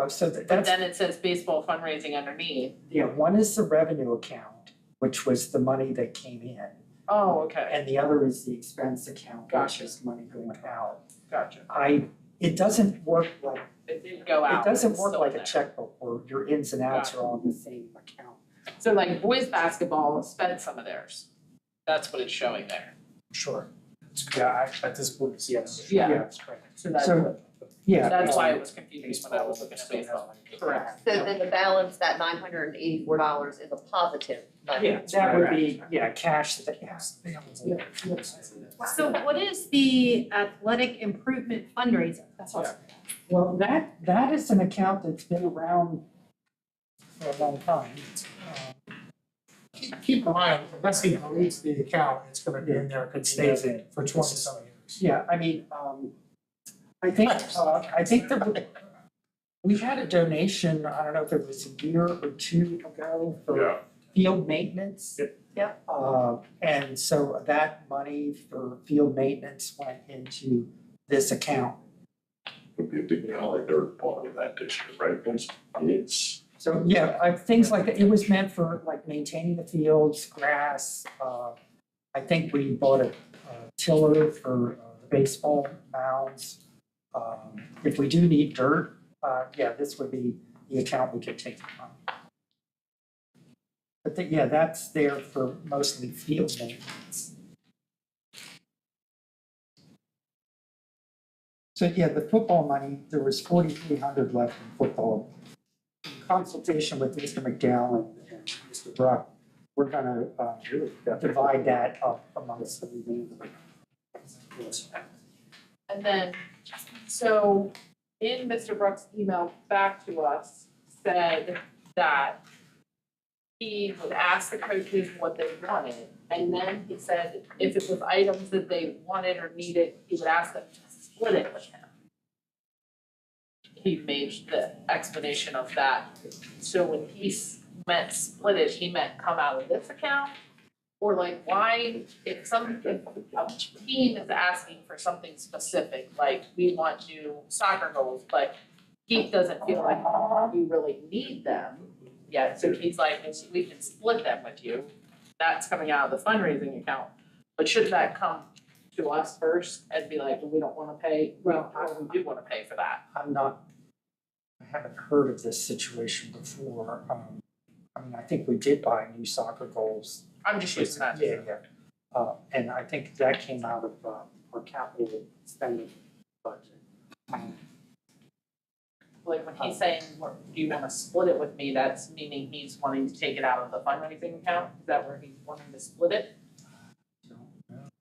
So but that's, then it says baseball fundraising underneath. one is the revenue account, which was the money that came in. Oh, okay, And the other is the expense account, which Gotcha. is money going out. gotcha. It doesn't work like, It didn't go out. it doesn't it's work still like a there. checkbook where your ins and outs Gotcha. are all in the same account. So like boys' basketball spent some of theirs. That's what it's showing there. Sure. Yeah, at this point, yes. Yeah. That's correct. So that's So- what, Yeah. That's why it was confusing when I was looking at baseball. Correct. So then the balance, that $984 is a positive Yeah, that would be, cash that, So what is the athletic improvement fundraiser? That's what. Well, that is an account that's been around for a long time. Keep in mind, unless he deletes the account, it's gonna be in there, It stays in. for 20-some years. Yeah, I mean, I think that we had a donation, I don't know if it was a year or two ago for Yeah, field maintenance. Yep. And so that money for field maintenance went into this account. would be a big dollar dirt part of that this year, right? It's, So, things like that, it was meant for like maintaining the fields, grass, I think we bought a tiller for baseball mounds. If we do need dirt, this would be the account we could take it from. But that's there for mostly field maintenance. So the football money, there was 4,300 left in football. In consultation with Mr. McDowell and Mr. Bruck, we're gonna divide that up amongst the remaining. And then, so in Mr. Bruck's email back to us said that he would ask the coaches what they wanted, and then he said if it was items that they wanted or needed, he would ask them to split it with him. He made the explanation of that. So when he meant split it, he meant come out of this account? Or like why, if a team is asking for something specific, like we want new soccer goals, but Keith doesn't feel like we really need them yet, so he's like, well, we can split them with you. That's coming out of the fundraising account, but should that come to us first and be like, well, we don't wanna pay, well, we do wanna pay for that? I haven't heard of this situation before. I think we did buy new soccer goals. I'm just using that. And I think that came out of our capital spending budget. Like when he's saying, do you wanna split it with me, that's meaning he's wanting to take it out of the fundraising account? Is that where he's wanting to split it?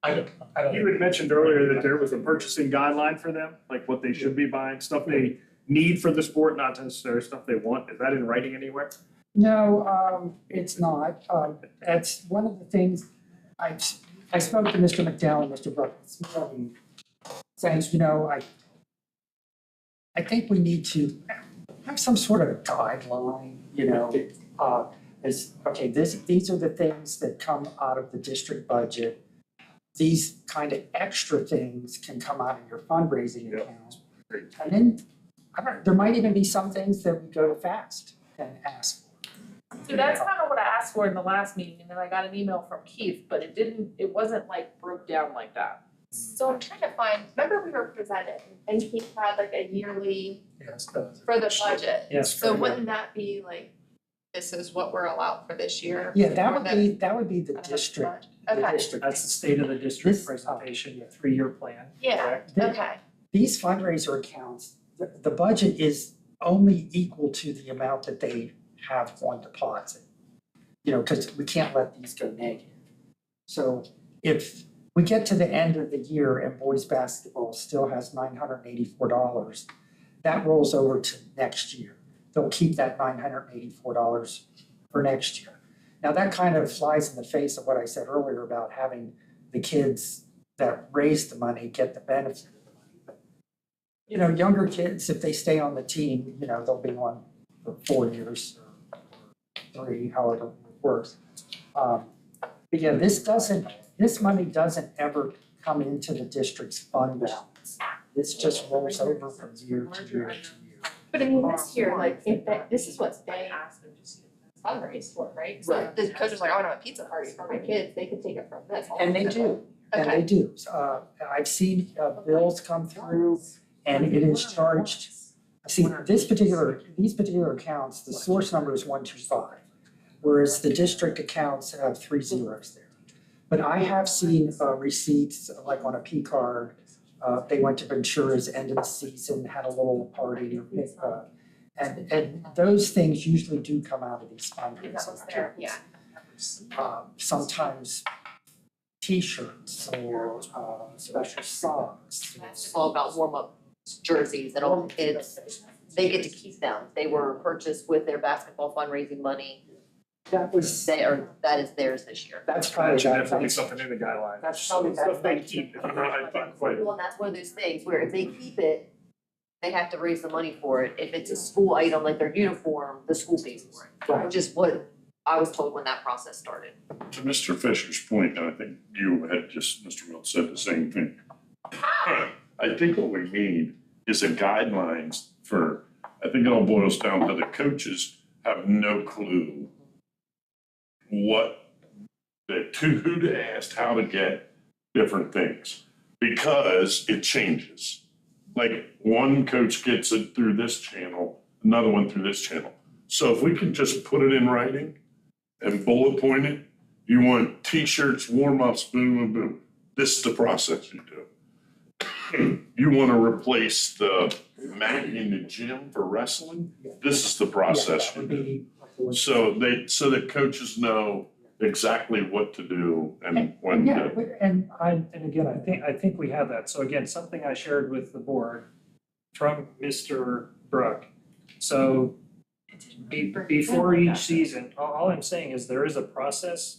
I don't. You had mentioned earlier that there was a purchasing guideline for them, like what they should be buying, stuff they need for the sport, not necessarily stuff they want. Is that in writing anywhere? No, it's not. That's one of the things, I spoke to Mr. McDowell and Mr. Bruck this morning, saying, I think we need to have some sort of guideline, these are the things that come out of the district budget. These kind of extra things can come out of your fundraising account. And then, there might even be some things that we go to FASD and ask for. So that's kind of what I asked for in the last meeting, and then I got an email from Keith, but it wasn't like broke down like that. So I'm trying to find, remember we were presented and Keith had like a yearly Yes, for the budget. Yes, So for- wouldn't that be like, this is what we're allowed for this year? Yeah, that would be the district, the Okay. district. That's the state of the district This- presentation, your 3-year plan. Yeah, Correct. okay, These fundraiser accounts, the budget is only equal to the amount that they have on deposit. Because we can't let these go negative. So if we get to the end of the year and boys basketball still has $984, that rolls over to next year. They'll keep that $984 for next year. Now, that kind of flies in the face of what I said earlier about having the kids that raise the money get the benefit of the money. But, younger kids, if they stay on the team, they'll be on for 4 years or 3, however it works. But this money doesn't ever come into the district's fund balance. This just rolls over from year to year to year. but I mean, this year, like, if this is what they fundraise for, right? So if the coach is like, I wanna have a pizza party for my kids, they could take it from this. And they do, and Okay. they do. I've seen bills come through and it is charged. See, these particular accounts, the source number is 125, whereas the district accounts have 3 zeros there. But I have seen receipts, like on a P card, They went to Ventura's end of the season, had a little party, and those things usually do come out of these That fundraising. was there, yeah. Sometimes T-shirts or special socks. Basketball got warm-up jerseys and all the kids, they get to keep them. They were purchased with their basketball fundraising money. That was, That is theirs this year. that's probably. That should definitely be something in the guidelines. That's probably Stuff they that. keep, if you know, I think, like, Well, and that's one of those things where if they keep it, they have to raise the money for it. If it's a school item like their uniform, the school pays for it. Right. Which is what I was told when that process started. To Mr. Fisher's point, and I think you had just, Mr. Wilt said the same thing. I think what we need is a guidelines for, I think it all boils down to the coaches have no clue who to ask, how to get different things, because it changes. Like, one coach gets it through this channel, another one through this channel. So if we can just put it in writing and bullet point it, you want T-shirts, warm-ups, boom, boom, boom. This is the process you do. You want to replace the mat in the gym for wrestling? This is the process you do. So that coaches know exactly what to do and when Yeah, to. and again, I think we have that. So again, something I shared with the board from Mr. Brook. So before each season, all I'm saying is there is a process.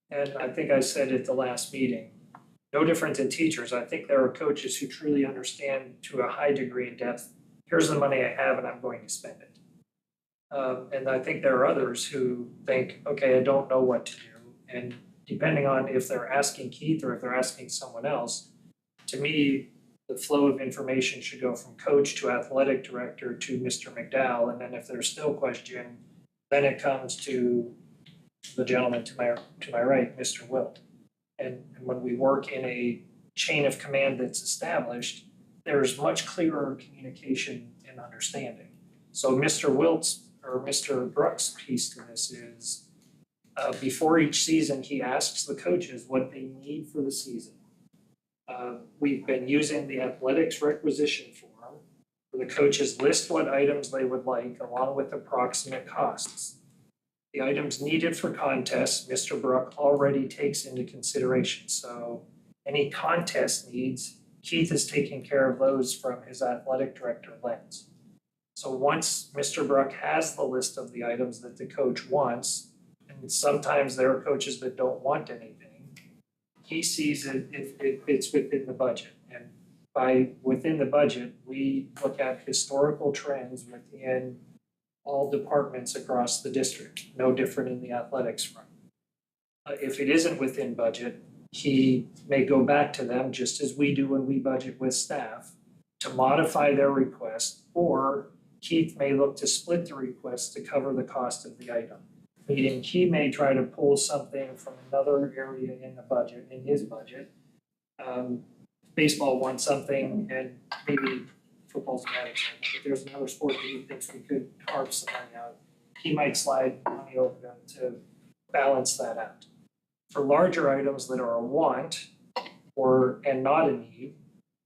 And I think I said at the last meeting, no different than teachers. I think there are coaches who truly understand to a high degree in depth, here's the money I have and I'm going to spend it. And I think there are others who think, okay, I don't know what to do. And depending on if they're asking Keith or if they're asking someone else, to me, the flow of information should go from coach to athletic director to Mr. McDowell. And then if there's still question, then it comes to the gentleman to my right, Mr. Wilt. And when we work in a chain of command that's established, there's much clearer communication and understanding. So Mr. Wilt's or Mr. Brooks' piece to this is, before each season, he asks the coaches what they need for the season. We've been using the athletics requisition form where the coaches list what items they would like along with approximate costs. The items needed for contests, Mr. Brook already takes into consideration. So any contest needs, Keith is taking care of those from his athletic director lens. So once Mr. Brook has the list of the items that the coach wants, and sometimes there are coaches that don't want anything, he sees it if it's within the budget. And by within the budget, we look at historical trends within all departments across the district, no different in the athletics front. If it isn't within budget, he may go back to them, just as we do when we budget with staff, to modify their request, or Keith may look to split the request to cover the cost of the item. Meaning he may try to pull something from another area in the budget, in his budget. Baseball wants something and maybe football's a bad example, but there's another sport that he thinks we could carve some money out. He might slide money over them to balance that out. For larger items that are a want and not a need,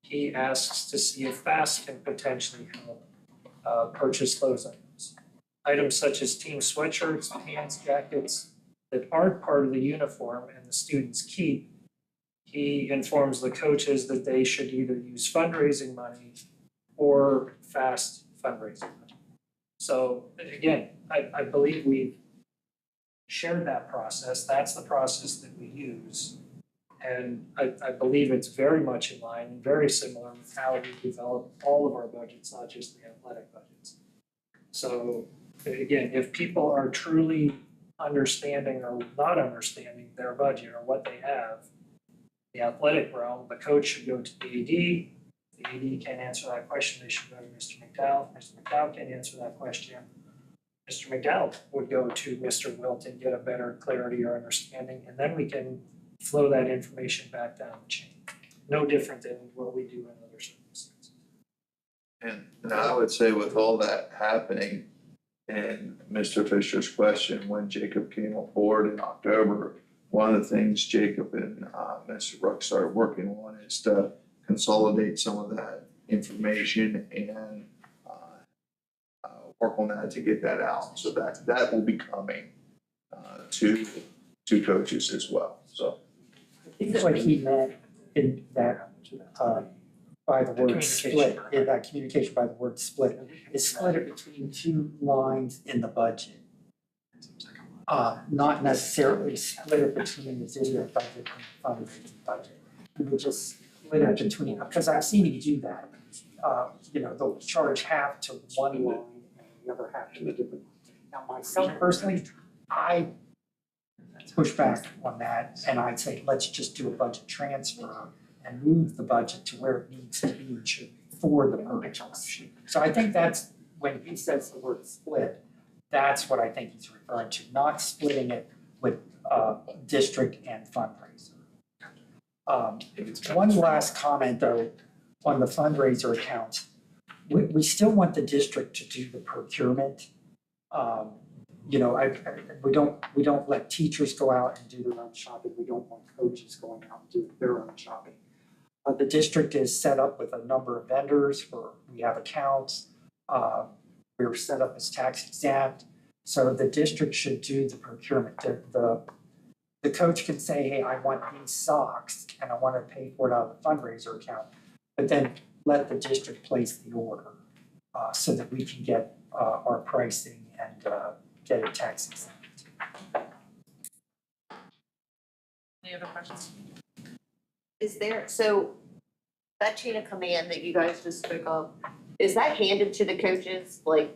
he asks to see if FASD can potentially help purchase those items. Items such as team sweatshirts, pants, jackets that aren't part of the uniform and the students keep, he informs the coaches that they should either use fundraising money or FASD fundraising money. So again, I believe we've shared that process. That's the process that we use. And I believe it's very much in line and very similar with how we develop all of our budgets, not just the athletic budgets. So again, if people are truly understanding or not understanding their budget or what they have, the athletic realm, the coach should go to the AD. The AD can't answer that question, they should go to Mr. McDowell. Mr. McDowell can't answer that question. Mr. McDowell would go to Mr. Wilt and get a better clarity or understanding, and then we can flow that information back down the chain. No different than what we do in other circumstances. And I would say with all that happening, and Mr. Fisher's question, when Jacob came aboard in October, one of the things Jacob and Mr. Ruck started working on is to consolidate some of that information and work on that to get that out. So that will be coming to coaches as well, so. I think what he meant in that, by the word split, in that communication by the word split, is split it between two lines in the budget. Not necessarily split it between the district budget and the fundraising budget. We would just split it between, because I've seen him do that. They'll charge half to one line and the other half to a different line. Now, myself personally, I push back on that and I'd say, let's just do a budget transfer and move the budget to where it needs to be for the purpose. So I think that's, when he says the word split, that's what I think he's referring to, not splitting it with district and fundraiser. One last comment though, on the fundraiser accounts, we still want the district to do the procurement. We don't let teachers go out and do their own shopping. We don't want coaches going out and doing their own shopping. The district is set up with a number of vendors we have accounts. We're set up as tax exempt. So the district should do the procurement. The coach can say, hey, I want these socks and I want to pay for it out of the fundraiser account. But then let the district place the order so that we can get our pricing and get it tax exempt. Any other questions? Is there, so that chain of command that you guys just spoke of, is that handed to the coaches like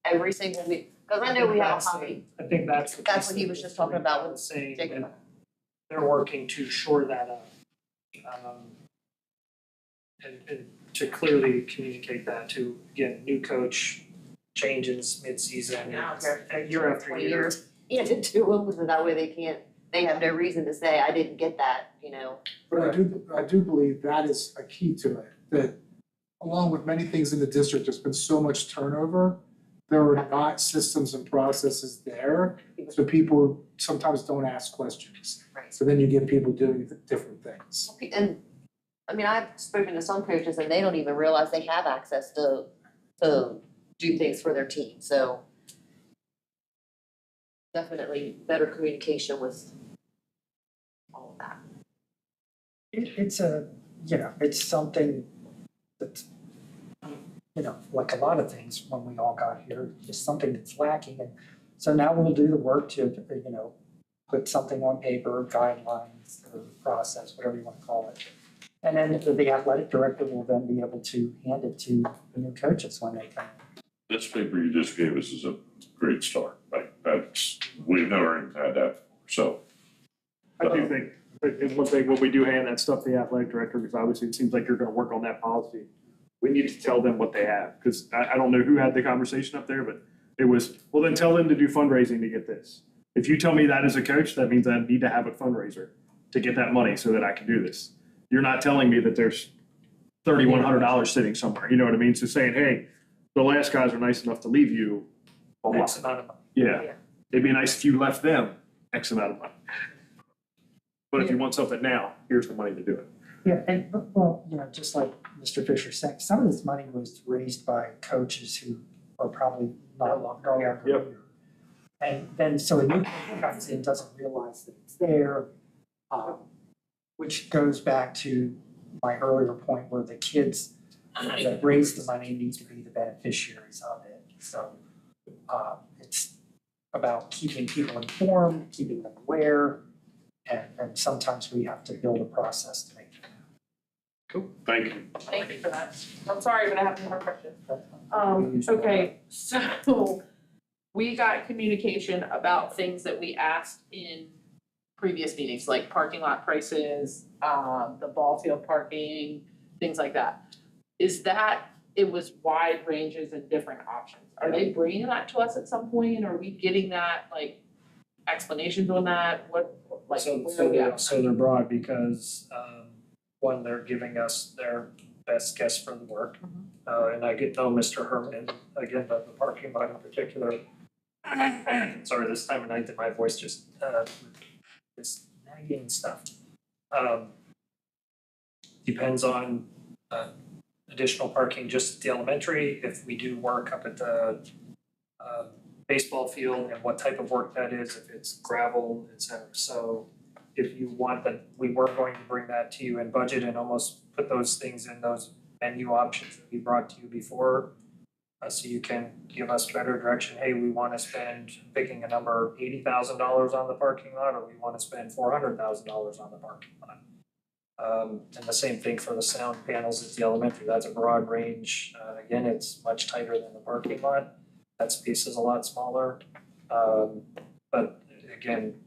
every single week? Because I know we have a hobby. I think that's the That's piece what he that was just talking about with saying Jacob. that they're working to shore that up. And to clearly communicate that to, again, new coach changes mid-season, Yeah. year after 20 year. years. Yeah, to do them, so that way they have no reason to say, I didn't get that, But I do believe that is a key to it, that along with many things in the district, there's been so much turnover. There are not systems and processes there, so people sometimes don't ask questions. Right. So then you get people doing different things. And, I mean, I've spoken to some coaches and they don't even realize they have access to do things for their team, so definitely better communication with all of that. It's something that, like a lot of things when we all got here, just something that's lacking. And so now we'll do the work to, put something on paper, guidelines, or process, whatever you want to call it. And then the athletic director will then be able to hand it to the new coaches when they come in. This paper you just gave us is a great start, like, we've never even had that before, so. I do think, and one thing, when we do hand that stuff to the athletic director, because obviously it seems like you're gonna work on that policy, we need to tell them what they have, because I don't know who had the conversation up there, but it was, well, then tell them to do fundraising to get this. If you tell me that as a coach, that means I need to have a fundraiser to get that money so that I can do this. You're not telling me that there's $3,100 sitting somewhere, you know what I mean? So saying, hey, the last guys are nice enough to leave you. X amount of money. Yeah, it'd be nice if you left them X amount of money. But if you want something now, here's the money to do it. Yeah, and just like Mr. Fisher said, some of this money was raised by coaches who are probably no longer Yep. here. And then, so a new coach comes in, doesn't realize that it's there, which goes back to my earlier point where the kids that raise the money need to be the beneficiaries of it. So it's about keeping people informed, keeping them aware, and sometimes we have to build a process to make it happen. Cool. Thank you. Thank you for that. I'm sorry, but I have more questions. Okay, so we got communication about things that we asked in previous meetings, like parking lot prices, the ball field parking, things like that. It was wide ranges and different options. Are they bringing that to us at some point? Are we getting that, like, explanations on that? What, like, where are we at? So they're broad because, one, they're giving us their best guess for the work. And I get to know Mr. Herman, again, the parking lot in particular. Sorry, this time of night that my voice just, is nagging stuff. depends on additional parking just at the elementary, if we do work up at the baseball field and what type of work that is, if it's gravel, et cetera. So if you want that, we were going to bring that to you in budget and almost put those things in those menu options that we brought to you before. So you can give us better direction, hey, we wanna spend, picking a number, $80,000 on the parking lot, or we wanna spend $400,000 on the parking lot. And the same thing for the sound panels at the elementary, that's a broad range, again, it's much tighter than the parking lot. That space is a lot smaller, but again,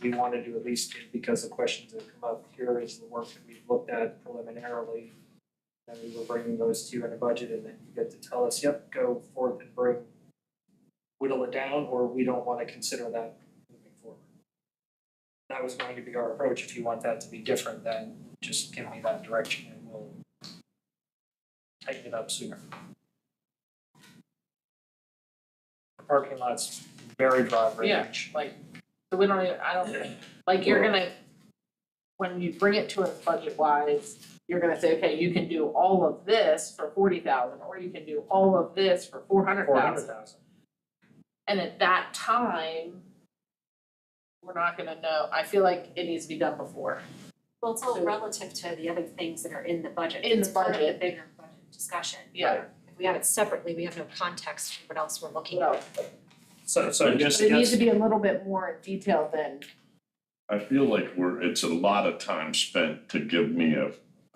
we wanted to at least, because the questions that come up here is the work that we've looked at preliminarily. And we were bringing those to you in a budget, and then you get to tell us, yep, go forth and whittle it down, or we don't wanna consider that moving forward. That was going to be our approach. If you want that to be different, then just give me that direction and we'll tighten it up sooner. The parking lot's very broad range. Yeah, like, so we don't even, I don't, like, you're gonna, when you bring it to us budget wise, you're gonna say, okay, you can do all of this for 40,000, or you can do all of this for 400,000. And at that time, we're not gonna know, I feel like it needs to be done before. Well, it's all relative to the other things that are in the budget. In the It's part of budget. the bigger budget discussion. Yeah. If we have it separately, we have no context for what else we're looking No. at. So But just, it needs to be a little bit more detailed than, I feel like it's a lot of time spent to give me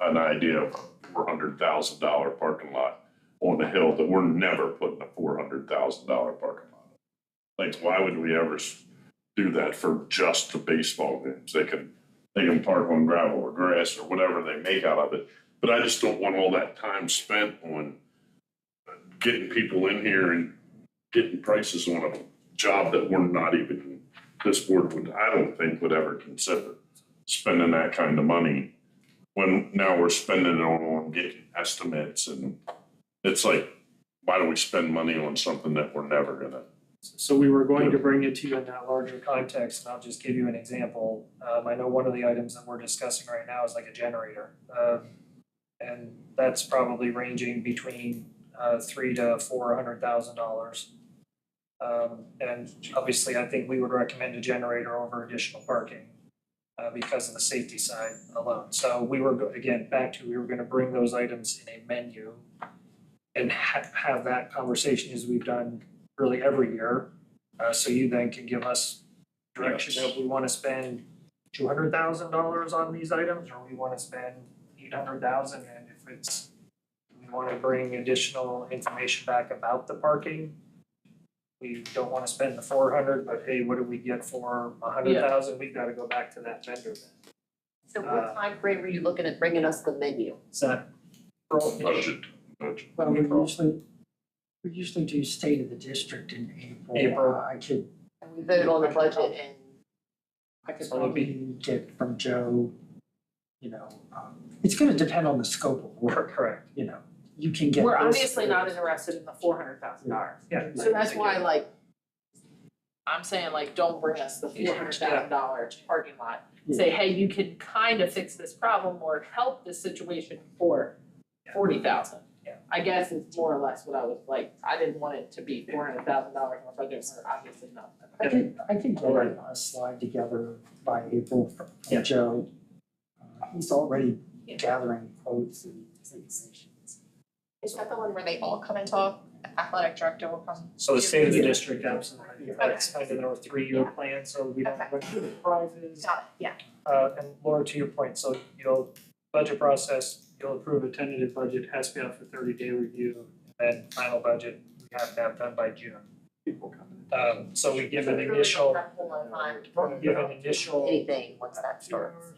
an idea of a $400,000 parking lot on the hill that we're never putting a $400,000 parking lot. Like, why would we ever do that for just the baseball games? They can park on gravel or grass or whatever they make out of it. But I just don't want all that time spent on getting people in here and getting prices on a job that we're not even, this board would, I don't think would ever consider spending that kind of money when now we're spending it on getting estimates, and it's like, why do we spend money on something that we're never gonna? so we were going to bring it to you in that larger context, and I'll just give you an example. I know one of the items that we're discussing right now is like a generator. And that's probably ranging between $300,000 to $400,000. And obviously, I think we would recommend a generator over additional parking because of the safety side alone. So we were, we were gonna bring those items in a menu and have that conversation as we've done really every year. So you then can give us direction of we wanna spend $200,000 on these items, or we wanna spend $800,000, and if it's, we wanna bring additional information back about the parking. We don't wanna spend the 400, but hey, what do we get for 100,000? We've gotta go back to that vendor then. So what time frame were you looking at bringing us the menu? Is that? Budget. Well, we usually do state of the district in April. April. I could And we voted on the budget and So probably get from Joe, it's gonna depend on the scope of work, Correct. You can get. we're this- obviously not interested in the $400,000. Yeah. So that's why, like, I'm saying, like, don't bring us the $400,000 parking lot. Say, hey, you can kind of fix this problem or help this situation for 40,000. Yeah. I guess it's more or less what I was like, I didn't want it to be $400,000 more budget, we're obviously not. I can get a slide together by April from Yeah. Joe. He's already gathering quotes and information. Is that the one where they all come and talk? Athletic director will come? So the state of the district, absolutely. It's kind of our 3-year plan, so we don't run surprises. Got it, yeah. And Laura, to your point, so budget process, you'll approve a tentative budget, has to be out for 30-day review, and then final budget, we have to have done by June. So we give an initial, anything once that starts.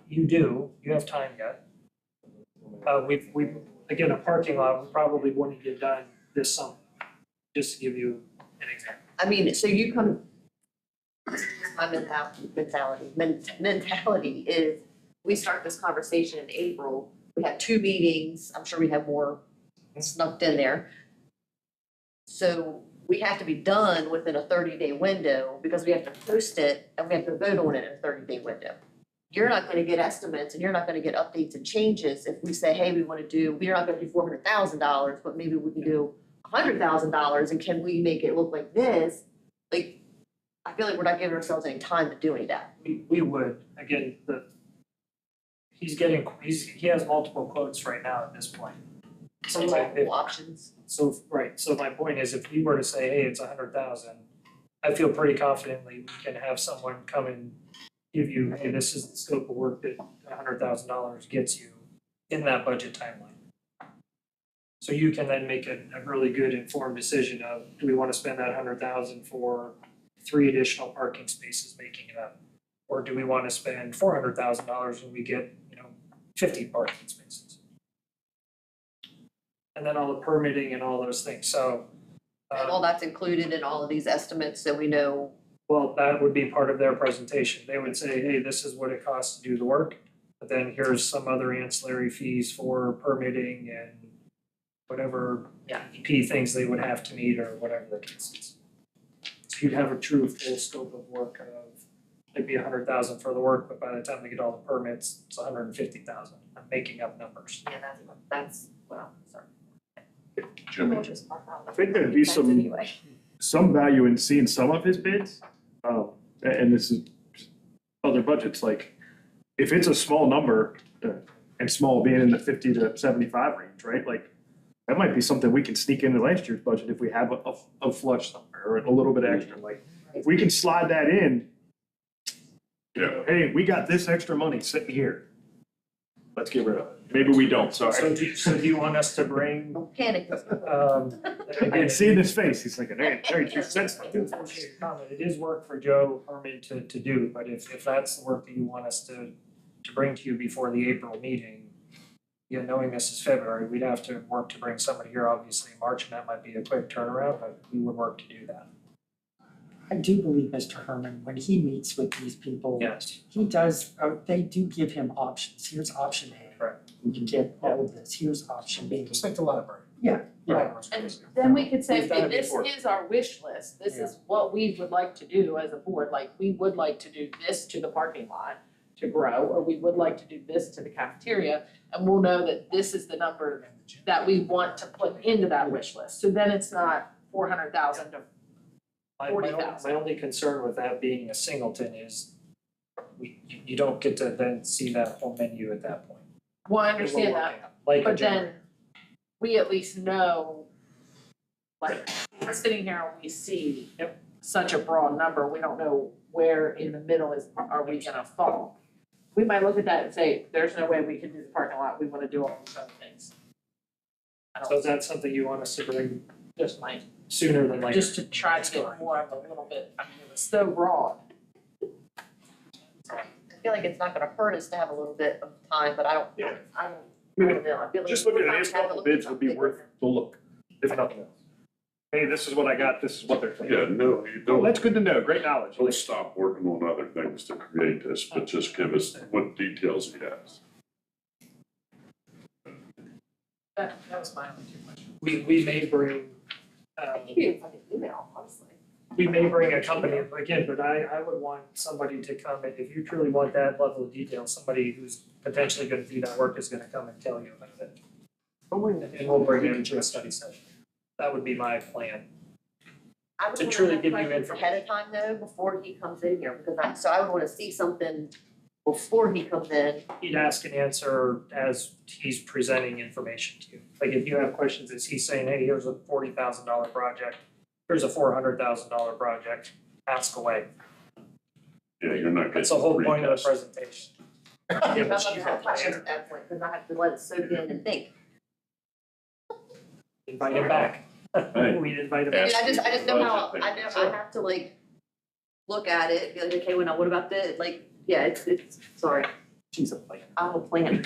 you have time yet. We've, again, a parking lot, we probably wouldn't get done this summer, just to give you an example. I mean, so you come, my mentality is, we start this conversation in April, we have 2 meetings, I'm sure we have more snuck in there. So we have to be done within a 30-day window, because we have to post it and we have to vote on it in a 30-day window. you're not gonna get estimates and you're not gonna get updates and changes if we say, hey, we're not gonna do $400,000, but maybe we can do $100,000 and can we make it look like this? Like, I feel like we're not giving ourselves any time to do any of that. We would, again, he has multiple quotes right now at this point. So if- Multiple options. So, right, so my point is if we were to say, hey, it's 100,000, I feel pretty confidently we can have someone come and give you, hey, this is the scope of work that $100,000 gets you in that budget timeline. So you can then make a really good informed decision of, do we wanna spend that 100,000 for 3 additional parking spaces making it up? Or do we wanna spend $400,000 and we get, 50 parking spaces? And then all the permitting and all those things, so. And all that's included in all of these estimates, so we know. Well, that would be part of their presentation. They would say, hey, this is what it costs to do the work. But then here's some other ancillary fees for permitting and whatever EP things they would have to meet or whatever the case is. So you'd have a true full scope of work of maybe 100,000 for the work, but by the time they get all the permits, it's 150,000. I'm making up numbers. Yeah, that's, well, sorry. Jimmy, We'll just mark out I think there'd be the some, anyway. some value in seeing some of his bids. And this is other budgets, like, if it's a small number, and small being in the 50 to 75 range, right? Like, that might be something we can sneak into last year's budget if we have a flush somewhere or a little bit extra. Like, if we can slide that in, yeah, hey, we got this extra money sitting here. Let's get rid of it. Maybe we don't, sorry. So do you want us to bring, Don't panic. I can see in his face, he's thinking, hey, you said I something. do appreciate your comment. It is work for Joe Herman to do, but if that's the work that you want us to bring to you before the April meeting, knowing this is February, we'd have to work to bring somebody here, obviously in March, and that might be a quick turnaround, but we would work to do that. I do believe Mr. Herman, when he meets with these people, Yes. he does, they do give him options. Here's option A. Correct. You can get all of this. Here's option B. Just like the library. Yeah. And then we could say, We've done okay, it this before. is our wish list, this is what we would like to do as a board, like, we would like to do this to the parking lot to grow, or we would like to do this to the cafeteria, and we'll know that this is the number that we want to put into that wish list, so then it's not 400,000 to My 40,000. only concern with that being a singleton is you don't get to then see that whole menu at that point. well, I It will understand work that, out, like a but generator. then we at least know, like, we're sitting here and we see such a broad number, we don't know where in the middle are we gonna fall. We might look at that and say, there's no way we can do the parking lot, we wanna do all these other things. I So don't, is that something you want us to bring just my, sooner than later? just to try to get more of a little bit, I mean, it was so broad. I feel like it's not gonna hurt us to have a little bit of time, but I don't know. I feel like. Just looking at his couple bids would be worth the look, if nothing else. Hey, this is what I got, this is what they're yeah, thinking. no, you Oh, don't, that's good to know, great knowledge. don't stop working on other things to create this, but just give us what details he has. That was my only two questions. We may bring, I think you can fucking email, honestly. we may bring a company again, but I would want somebody to come, and if you truly want that level of detail, somebody who's potentially gonna do that work is gonna come and tell you about it. And we'll bring it into a study session. That would be my plan. I would To wanna truly have give you questions ahead of time though, before he comes in here, because so I would wanna see something before he comes in. He'd ask and answer as he's presenting information to you. Like if you have questions, is he saying, hey, here's a $40,000 project, here's a $400,000 project, ask away. Yeah, you're not getting. That's the whole point of the retest. presentation. I'm Yeah, not but gonna she's have a questions planner. at that point, cause I have to let it soak in and think. Invite him back. Hey. We'd invite him I back. mean, I just know how, Budget I know, I have to like, look at it, be like, okay, well, now what about this, like, yeah, it's, sorry, She's a planner. I'm a planner.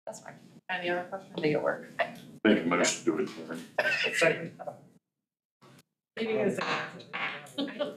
That's fine. Any other questions? Make it work. Make a motion to adjourn. Second. Meeting is adjourned.